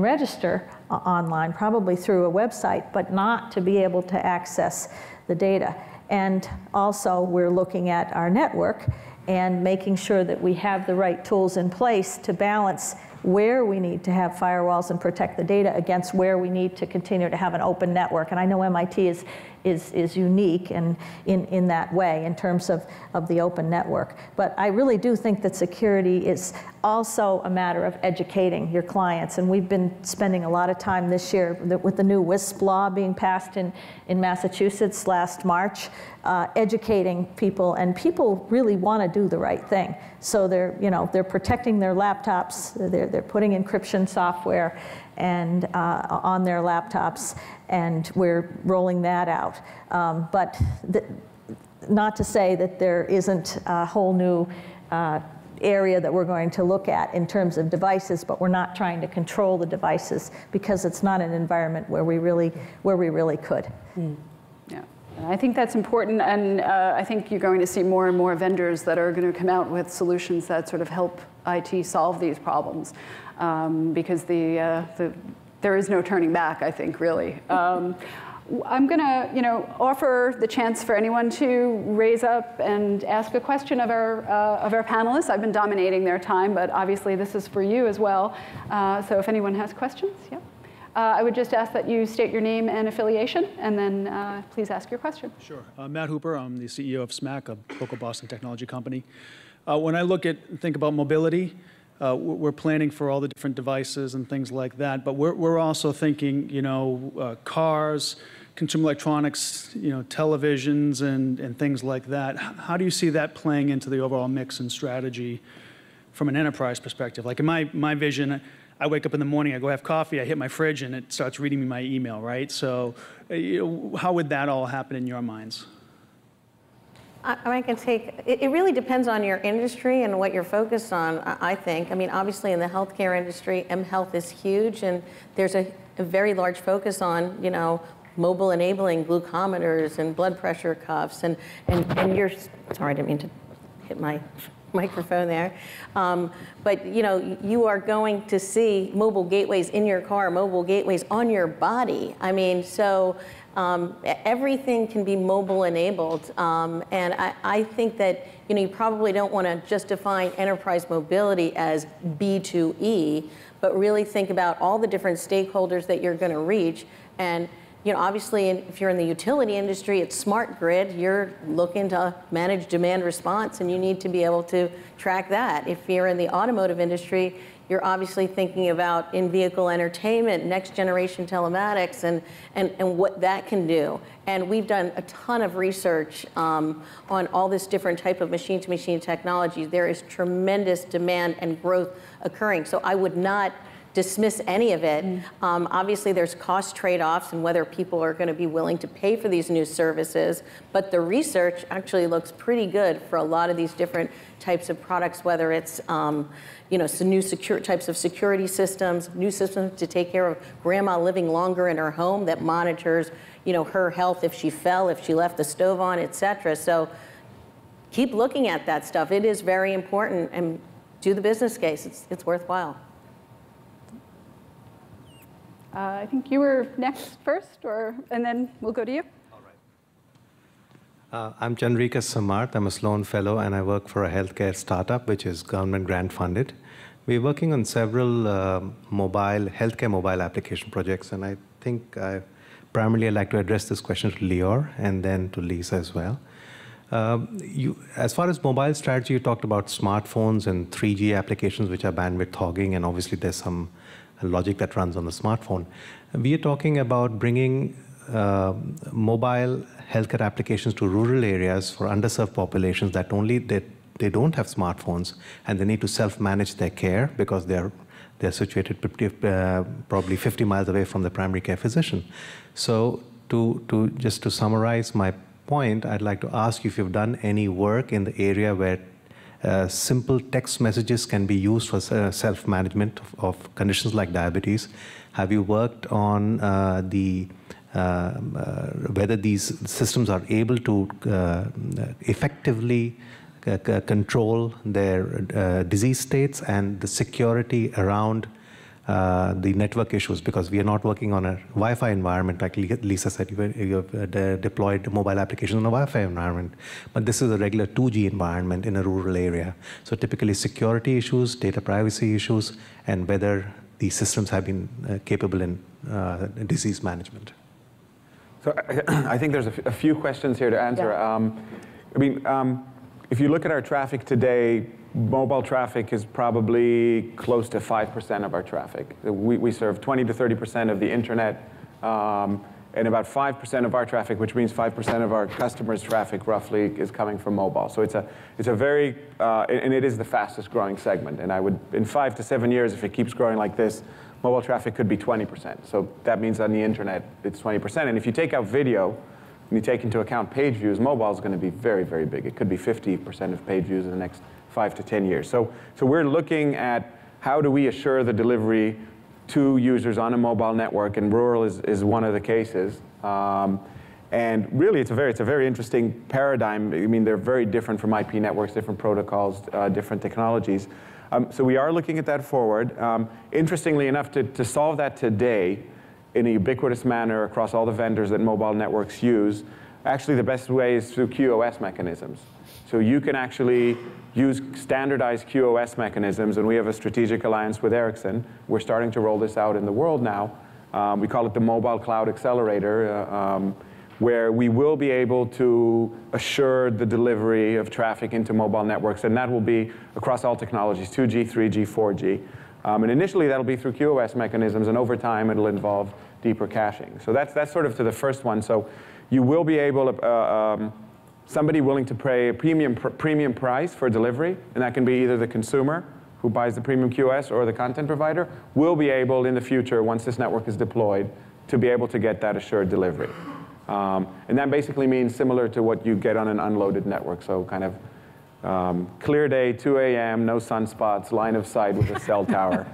register online, probably through a website, but not to be able to access the data. And also we're looking at our network and making sure that we have the right tools in place to balance where we need to have firewalls and protect the data against where we need to continue to have an open network. And I know MIT is unique in that way in terms of the open network. But I really do think that security is also a matter of educating your clients. And we've been spending a lot of time this year with the new WISP law being passed in Massachusetts last March, educating people, and people really want to do the right thing. So they're protecting their laptops, they're putting encryption software and on their laptops, and we're rolling that out. But not to say that there isn't a whole new area that we're going to look at in terms of devices, but we're not trying to control the devices because it's not an environment where we really could. Yeah. I think that's important, and I think you're going to see more and more vendors that are going to come out with solutions that sort of help IT solve these problems, because there is no turning back, I think, really. I'm going to, offer the chance for anyone to raise up and ask a question of our panelists. I've been dominating their time, but obviously this is for you as well. So if anyone has questions, yeah. I would just ask that you state your name and affiliation, and then please ask your question. Sure. Matt Hooper, I'm the CEO of SMAC, a local Boston technology company. When I think about mobility, we're planning for all the different devices and things like that, but we're also thinking, cars, consumer electronics, televisions and things like that. How do you see that playing into the overall mix and strategy from an enterprise perspective? Like in my vision, I wake up in the morning, I go have coffee, I hit my fridge, and it starts reading me my email, right? So how would that all happen in your minds? I can take, it really depends on your industry and what you're focused on, I think. I mean, obviously in the healthcare industry, mHealth is huge, and there's a very large focus on, mobile enabling glucometers and blood pressure cuffs, and you're, sorry, I didn't mean to hit my microphone there. But you are going to see mobile gateways in your car, mobile gateways on your body. I mean, so everything can be mobile enabled. And I think that you probably don't want to just define enterprise mobility as B2E, but really think about all the different stakeholders that you're going to reach. And obviously, if you're in the utility industry, it's smart grid. You're looking to manage demand response, and you need to be able to track that. If you're in the automotive industry, you're obviously thinking about in-vehicle entertainment, next-generation telematics, and what that can do. And we've done a ton of research on all this different type of machine-to-machine technology. There is tremendous demand and growth occurring. So I would not dismiss any of it. Obviously, there's cost trade-offs and whether people are going to be willing to pay for these new services, but the research actually looks pretty good for a lot of these different types of products, whether it's some new types of security systems, new systems to take care of grandma living longer in her home that monitors her health if she fell, if she left the stove on, et cetera. So keep looking at that stuff. It is very important, and do the business case. It's worthwhile. I think you were next first, and then we'll go to you. I'm Chandrika Samarth. I'm a Sloan Fellow, and I work for a healthcare startup, which is government grant funded. We're working on several healthcare mobile application projects, and I think primarily I'd like to address this question to Lior and then to Lisa as well. As far as mobile strategy, you talked about smartphones and 3G applications, which are bandwidth hogging, and obviously there's some logic that runs on the smartphone. We are talking about bringing mobile healthcare applications to rural areas for underserved populations that they don't have smartphones, and they need to self-manage their care because they're situated probably 50 miles away from the primary care physician. So just to summarize my point, I'd like to ask you if you've done any work in the area where simple text messages can be used for self-management of conditions like diabetes. Have you worked on whether these systems are able to effectively control their disease states and the security around the network issues, because we are not working on a Wi-Fi environment. Like Lisa said, you have deployed mobile applications in a Wi-Fi environment, but this is a regular 2G environment in a rural area. So typically security issues, data privacy issues, and whether these systems have been capable in disease management. So I think there's a few questions here to answer. Yeah. If you look at our traffic today, mobile traffic is probably close to 5% of our traffic. We serve 20 to 30% of the internet, and about 5% of our traffic, which means 5% of our customers' traffic roughly is coming from mobile. So it's a very, and it is the fastest growing segment. And in 5 to 7 years, if it keeps growing like this, mobile traffic could be 20%. So that means on the internet, it's 20%. And if you take out video, and you take into account page views, mobile is going to be very, very big. It could be 50% of page views in the next 5 to 10 years. So we're looking at how do we assure the delivery to users on a mobile network, and rural is one of the cases. And really, it's a very interesting paradigm. I mean, they're very different from IP networks, different protocols, different technologies. So we are looking at that forward. Interestingly enough, to solve that today in a ubiquitous manner across all the vendors that mobile networks use, actually the best way is through QoS mechanisms. So you can actually use standardized QoS mechanisms, and we have a strategic alliance with Ericsson. We're starting to roll this out in the world now. We call it the Mobile Cloud Accelerator, where we will be able to assure the delivery of traffic into mobile networks, and that will be across all technologies, 2G, 3G, 4G. And initially, that'll be through QoS mechanisms, and over time, it'll involve deeper caching. So that's sort of to the first one. So you will be able to, somebody willing to pay a premium price for delivery, and that can be either the consumer who buys the premium QoS or the content provider, will be able in the future, once this network is deployed, to be able to get that assured delivery. And that basically means similar to what you get on an unloaded network. So kind of clear day, 2 a.m., no sunspots, line of sight with a cell tower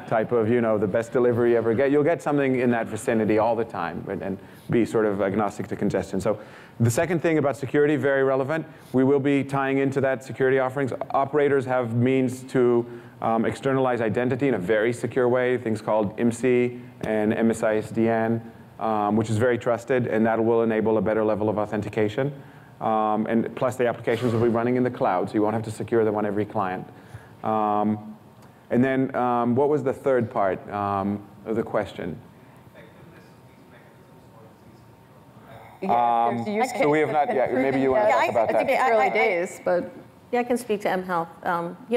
type of, the best delivery you ever get. You'll get something in that vicinity all the time and be sort of agnostic to congestion. So the second thing about security, very relevant. We will be tying into that security offerings. Operators have means to externalize identity in a very secure way, things called IMSI and MSI-SDN, which is very trusted, and that will enable a better level of authentication. And plus the applications will be running in the cloud, so you won't have to secure them on every client. And then what was the third part of the question? So we have not yet. Maybe you want to talk about that. I think it's early days, but. Yeah, I can speak to mHealth.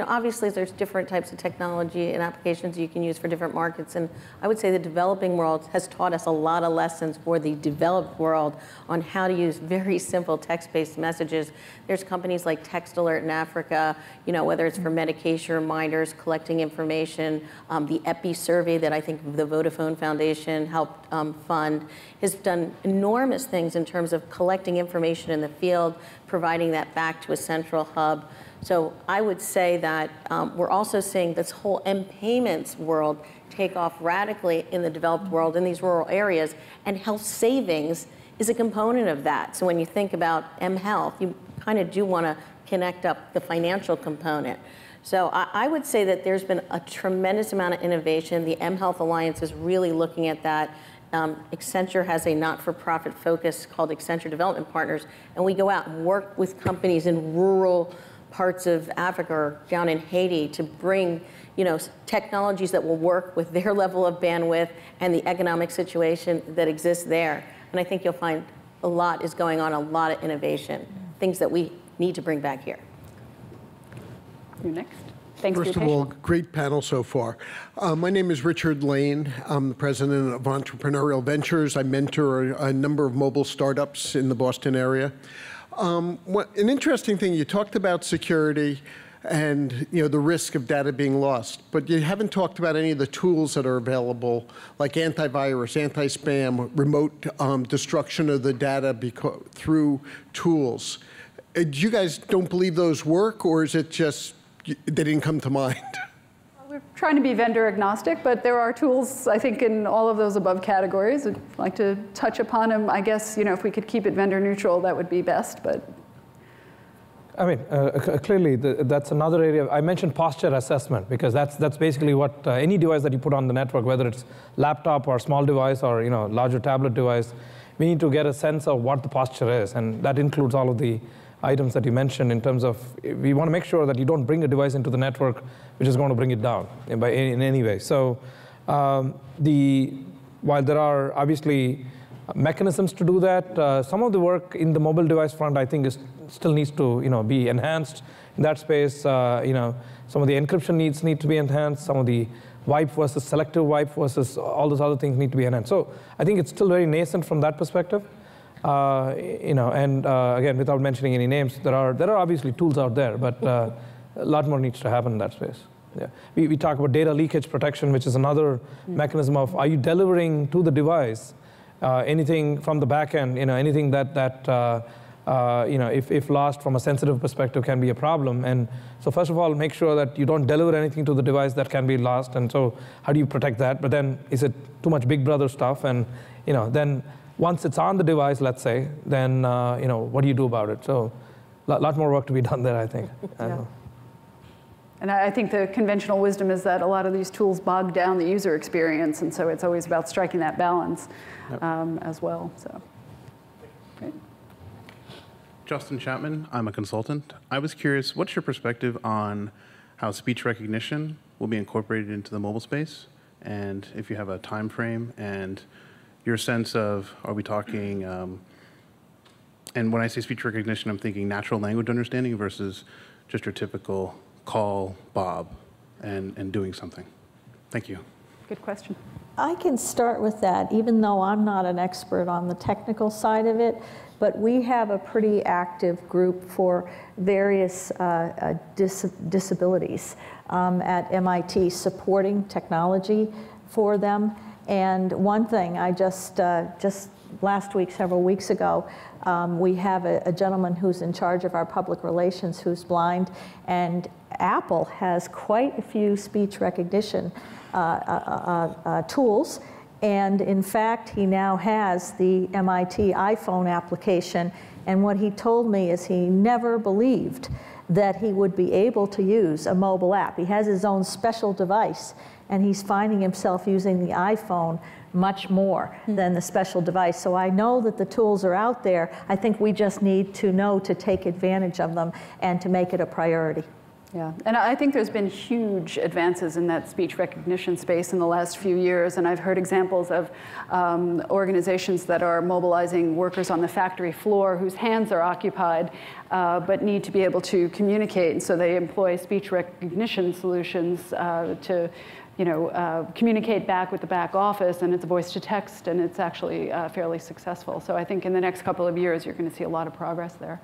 Obviously there's different types of technology and applications you can use for different markets, and I would say the developing world has taught us a lot of lessons for the developed world on how to use very simple text-based messages. There's companies like Text Alert in Africa, whether it's for medication reminders, collecting information, the EPI survey that I think the Vodafone Foundation helped fund has done enormous things in terms of collecting information in the field, providing that back to a central hub. So I would say that we're also seeing this whole M-payments world take off radically in the developed world in these rural areas, and health savings is a component of that. So when you think about mHealth, you kind of do want to connect up the financial component. So I would say that there's been a tremendous amount of innovation. The mHealth Alliance is really looking at that. Accenture has a not-for-profit focus called Accenture Development Partners, and we go out and work with companies in rural parts of Africa or down in Haiti to bring, technologies that will work with their level of bandwidth and the economic situation that exists there. And I think you'll find a lot is going on, a lot of innovation, things that we need to bring back here. You're next. Thanks First for of your all, patience. great panel so far. My name is Richard Lane. I'm the president of Entrepreneurial Ventures. I mentor a number of mobile startups in the Boston area. An interesting thing, you talked about security and the risk of data being lost, but you haven't talked about any of the tools that are available, like antivirus, anti-spam, remote destruction of the data through tools. You guys don't believe those work, or is it just they didn't come to mind? We're trying to be vendor agnostic, but there are tools, I think, in all of those above categories. I'd like to touch upon them. I guess, if we could keep it vendor neutral, that would be best, but. I mean, clearly, that's another area. I mentioned posture assessment, because that's basically what any device that you put on the network, whether it's laptop or small device or larger tablet device, we need to get a sense of what the posture is, and that includes all of the items that you mentioned in terms of, we want to make sure that you don't bring a device into the network which is going to bring it down in any way. So while there are obviously mechanisms to do that, some of the work in the mobile device front, I think, still needs to be enhanced in that space. Some of the encryption need to be enhanced. Some of the wipe versus selective wipe versus all those other things need to be enhanced. So I think it's still very nascent from that perspective. Again, without mentioning any names, there are obviously tools out there, but a lot more needs to happen in that space. Yeah. We talk about data leakage protection, which is another mechanism of, are you delivering to the device anything from the back end, anything that if lost from a sensitive perspective can be a problem. And so first of all, make sure that you don't deliver anything to the device that can be lost. And so how do you protect that? But then is it too much big brother stuff? And then once it's on the device, let's say, then what do you do about it? So a lot more work to be done there, I think. Yeah. And I think the conventional wisdom is that a lot of these tools bog down the user experience, and so it's always about striking that balance as well. So, great. Justin Chapman, I'm a consultant. I was curious, what's your perspective on how speech recognition will be incorporated into the mobile space, and if you have a time frame and your sense of, are we talking, and when I say speech recognition, I'm thinking natural language understanding versus just your typical call Bob and doing something. Thank you. Good question. I can start with that, even though I'm not an expert on the technical side of it, but we have a pretty active group for various disabilities at MIT supporting technology for them. And one thing, I just last week, several weeks ago, we have a gentleman who's in charge of our public relations who's blind, and Apple has quite a few speech recognition tools. And in fact, he now has the MIT iPhone application. And what he told me is he never believed that he would be able to use a mobile app. He has his own special device, and he's finding himself using the iPhone much more than the special device. So I know that the tools are out there. I think we just need to know to take advantage of them and to make it a priority. Yeah, and I think there's been huge advances in that speech recognition space in the last few years, and I've heard examples of organizations that are mobilizing workers on the factory floor whose hands are occupied but need to be able to communicate, and so they employ speech recognition solutions to communicate back with the back office, and it's voice to text, and it's actually fairly successful. So I think in the next couple of years, you're going to see a lot of progress there.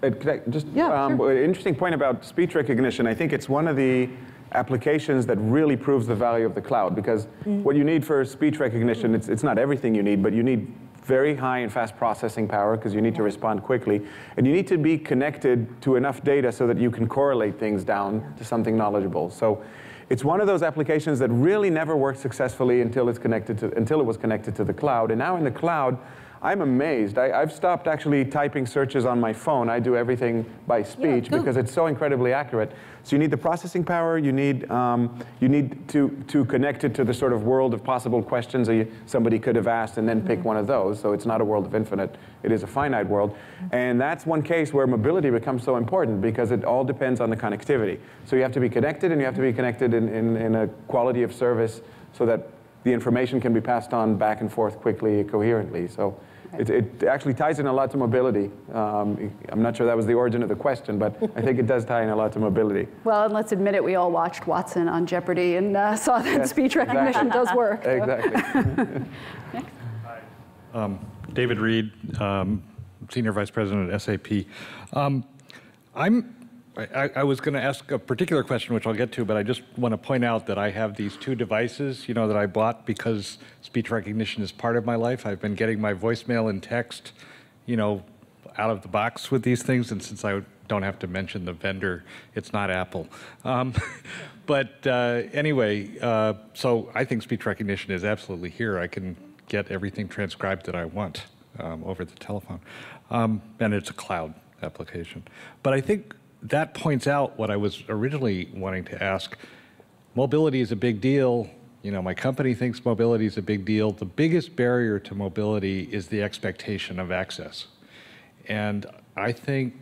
Sure. Interesting point about speech recognition. I think it's one of the applications that really proves the value of the cloud, because what you need for speech recognition, it's not everything you need, but you need very high and fast processing power because you need to respond quickly, and you need to be connected to enough data so that you can correlate things down to something knowledgeable. So it's one of those applications that really never worked successfully until it was connected to the cloud. And now in the cloud, I'm amazed. I've stopped actually typing searches on my phone. I do everything by speech because it's so incredibly accurate. So you need the processing power. You need to connect it to the sort of world of possible questions that somebody could have asked and then pick one of those. So it's not a world of infinite. It is a finite world. And that's one case where mobility becomes so important because it all depends on the connectivity. So you have to be connected, and you have to be connected in a quality of service so that the information can be passed on back and forth quickly, coherently. So it actually ties in a lot to mobility. I'm not sure that was the origin of the question, but I think it does tie in a lot to mobility. Well, and let's admit it, we all watched Watson on Jeopardy and saw that speech recognition does work. So. Exactly. Hi. David Reed, Senior Vice President at SAP. I was going to ask a particular question, which I'll get to, but I just want to point out that I have these two devices, that I bought because speech recognition is part of my life. I've been getting my voicemail and text, out of the box with these things, and since I don't have to mention the vendor, it's not Apple. Anyway, so I think speech recognition is absolutely here. I can get everything transcribed that I want over the telephone, and it's a cloud application. But I think that points out what I was originally wanting to ask. Mobility is a big deal. My company thinks mobility is a big deal. The biggest barrier to mobility is the expectation of access. And I think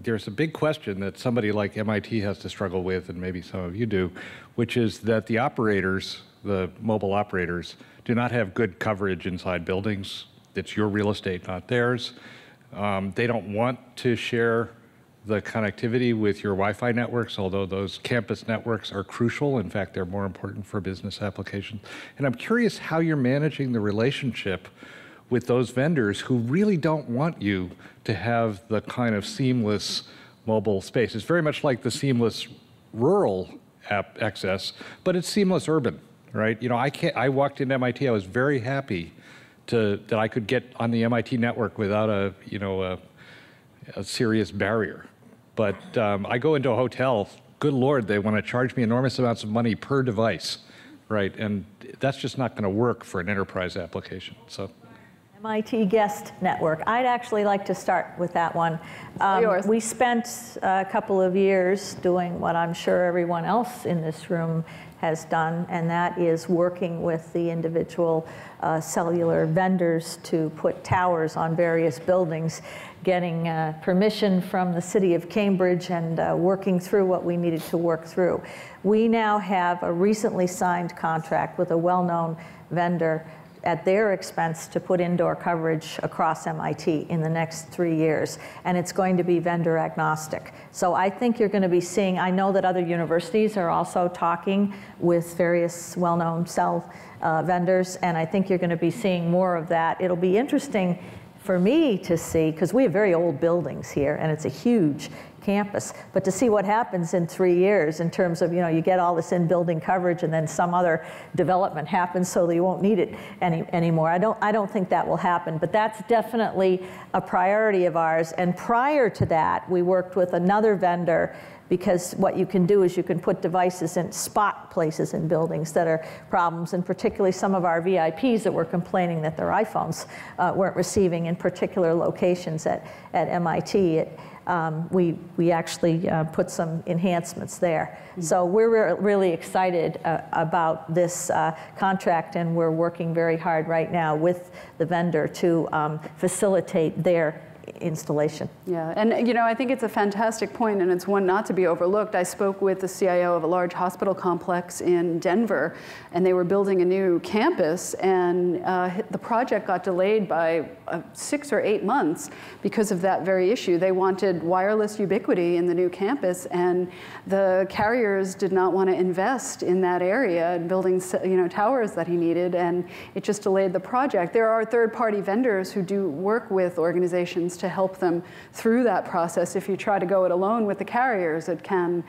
there's a big question that somebody like MIT has to struggle with, and maybe some of you do, which is that the operators, the mobile operators, do not have good coverage inside buildings. It's your real estate, not theirs. They don't want to share the connectivity with your Wi-Fi networks, although those campus networks are crucial. In fact, they're more important for business applications. And I'm curious how you're managing the relationship with those vendors who really don't want you to have the kind of seamless mobile space. It's very much like the seamless rural app access, but it's seamless urban, right? I walked into MIT, I was very happy that I could get on the MIT network without a serious barrier. But I go into a hotel, good Lord, they want to charge me enormous amounts of money per device, right? And that's just not going to work for an enterprise application. So, MIT guest network. I'd actually like to start with that one. We spent a couple of years doing what I'm sure everyone else in this room has done, and that is working with the individual cellular vendors to put towers on various buildings, getting permission from the city of Cambridge and working through what we needed to work through. We now have a recently signed contract with a well-known vendor at their expense to put indoor coverage across MIT in the next 3 years, and it's going to be vendor agnostic. So I think you're going to be seeing, I know that other universities are also talking with various well-known cell vendors, and I think you're going to be seeing more of that. It'll be interesting for me to see, because we have very old buildings here, and it's a huge campus, but to see what happens in 3 years in terms of, you get all this in-building coverage and then some other development happens so that you won't need it anymore. I don't think that will happen, but that's definitely a priority of ours. And prior to that, we worked with another vendor, because what you can do is you can put devices in spot places in buildings that are problems, and particularly some of our VIPs that were complaining that their iPhones weren't receiving in particular locations at MIT. We actually put some enhancements there. So we're really excited about this contract, and we're working very hard right now with the vendor to facilitate their installation. Yeah, and I think it's a fantastic point, and it's one not to be overlooked. I spoke with the CIO of a large hospital complex in Denver, and they were building a new campus, and the project got delayed by 6 or 8 months because of that very issue. They wanted wireless ubiquity in the new campus, and the carriers did not want to invest in that area and building towers that he needed, and it just delayed the project. There are third-party vendors who do work with organizations to help them through that process. If you try to go it alone with the carriers, it can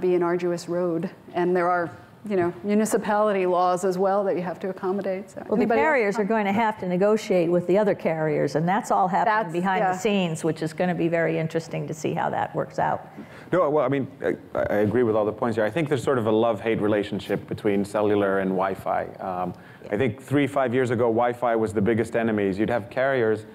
be an arduous road. And there are municipality laws as well that you have to accommodate. So well, the carriers are going to have to negotiate with the other carriers, and that's all happening behind the scenes, which is going to be very interesting to see how that works out. No, well, I mean, I agree with all the points here. I think there's sort of a love-hate relationship between cellular and Wi-Fi. I think 3-5 years ago, Wi-Fi was the biggest enemies. You'd have carriers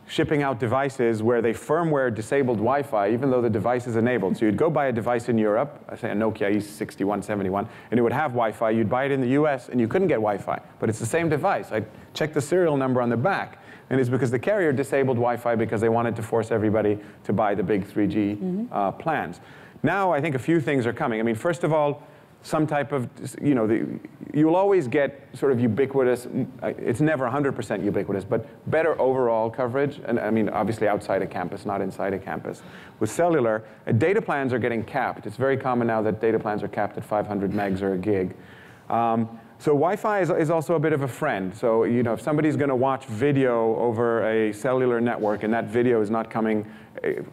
shipping out devices where they firmware disabled Wi-Fi, even though the device is enabled. So you'd go buy a device in Europe, say a Nokia E6171, and it would have Wi-Fi. You'd buy it in the US, and you couldn't get Wi-Fi. But it's the same device. I'd check the serial number on the back. And it's because the carrier disabled Wi-Fi because they wanted to force everybody to buy the big 3G plans. Now, I think a few things are coming. I mean, first of all, some type of, you'll always get sort of ubiquitous, it's never 100% ubiquitous, but better overall coverage. And I mean, obviously outside a campus, not inside a campus. With cellular, data plans are getting capped. It's very common now that data plans are capped at 500 megs or a gig. So Wi-Fi is also a bit of a friend. So if somebody's going to watch video over a cellular network and that video is not coming,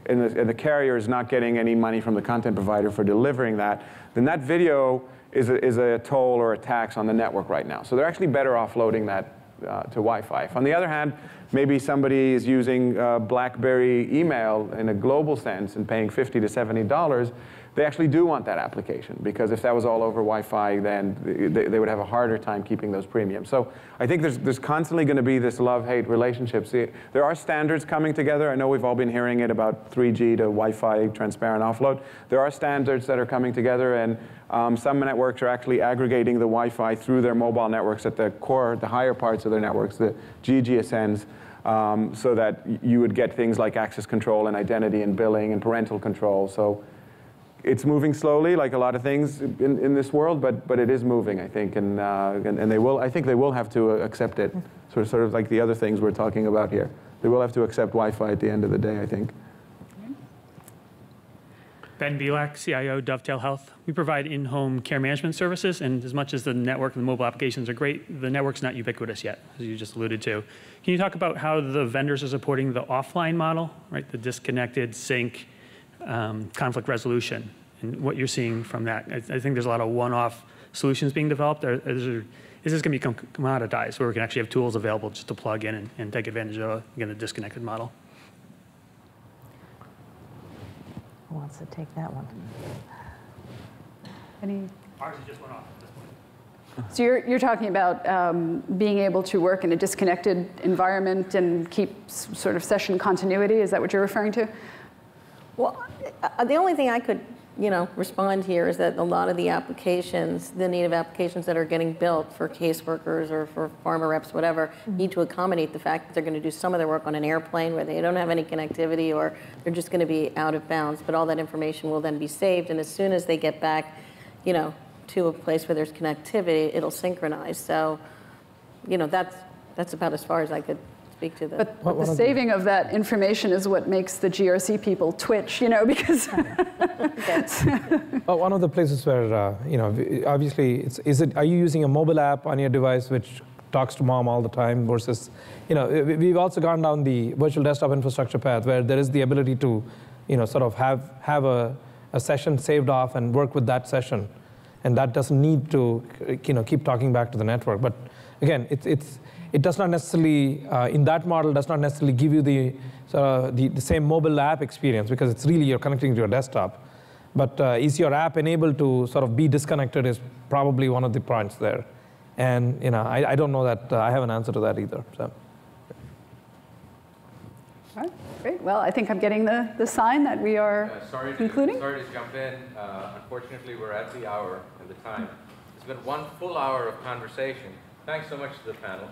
and the carrier is not getting any money from the content provider for delivering that, then that video is a toll or a tax on the network right now. So they're actually better offloading that to Wi-Fi. If on the other hand, maybe somebody is using BlackBerry email in a global sense and paying $50 to $70, they actually do want that application, because if that was all over Wi-Fi, then they would have a harder time keeping those premiums. So I think there's constantly going to be this love-hate relationship. See, there are standards coming together. I know we've all been hearing it about 3G to Wi-Fi transparent offload. There are standards that are coming together, and some networks are actually aggregating the Wi-Fi through their mobile networks at the core, the higher parts of their networks, the GGSNs, so that you would get things like access control and identity and billing and parental control. So it's moving slowly, like a lot of things in this world, but it is moving, I think, and they will. I think they will have to accept it, sort of like the other things we're talking about here. They will have to accept Wi-Fi at the end of the day, I think. Ben Bielak, CIO, Dovetail Health. We provide in-home care management services, and as much as the network and the mobile applications are great, the network's not ubiquitous yet, as you just alluded to. Can you talk about how the vendors are supporting the offline model, right? The disconnected sync, conflict resolution, and what you're seeing from that? I think there's a lot of one-off solutions being developed. Is this going to become commoditized, where we can actually have tools available just to plug in and take advantage of, again, the disconnected model? Who wants to take that one? Ours just went off at this point. So you're talking about being able to work in a disconnected environment and keep sort of session continuity. Is that what you're referring to? Well, the only thing I could respond here is that a lot of the applications, the native applications that are getting built for caseworkers or for pharma reps, whatever, need to accommodate the fact that they're going to do some of their work on an airplane where they don't have any connectivity, or they're just going to be out of bounds. But all that information will then be saved, and as soon as they get back, to a place where there's connectivity, it'll synchronize. So, that's about as far as I could speak to this. But the saving of that information is what makes the GRC people twitch, because. Well, one of the places where, obviously, are you using a mobile app on your device which talks to mom all the time versus, we've also gone down the virtual desktop infrastructure path where there is the ability to, sort of have a session saved off and work with that session. And that doesn't need to, keep talking back to the network. But again, it does not necessarily, in that model, does not necessarily give you the same mobile app experience, because it's really you're connecting to your desktop. But is your app enabled to sort of be disconnected is probably one of the points there. And I don't know that I have an answer to that either. So. All right, great. Well, I think I'm getting the sign that we are concluding. Sorry to jump in. Unfortunately, we're at the hour and the time. It's been one full hour of conversation. Thanks so much to the panel.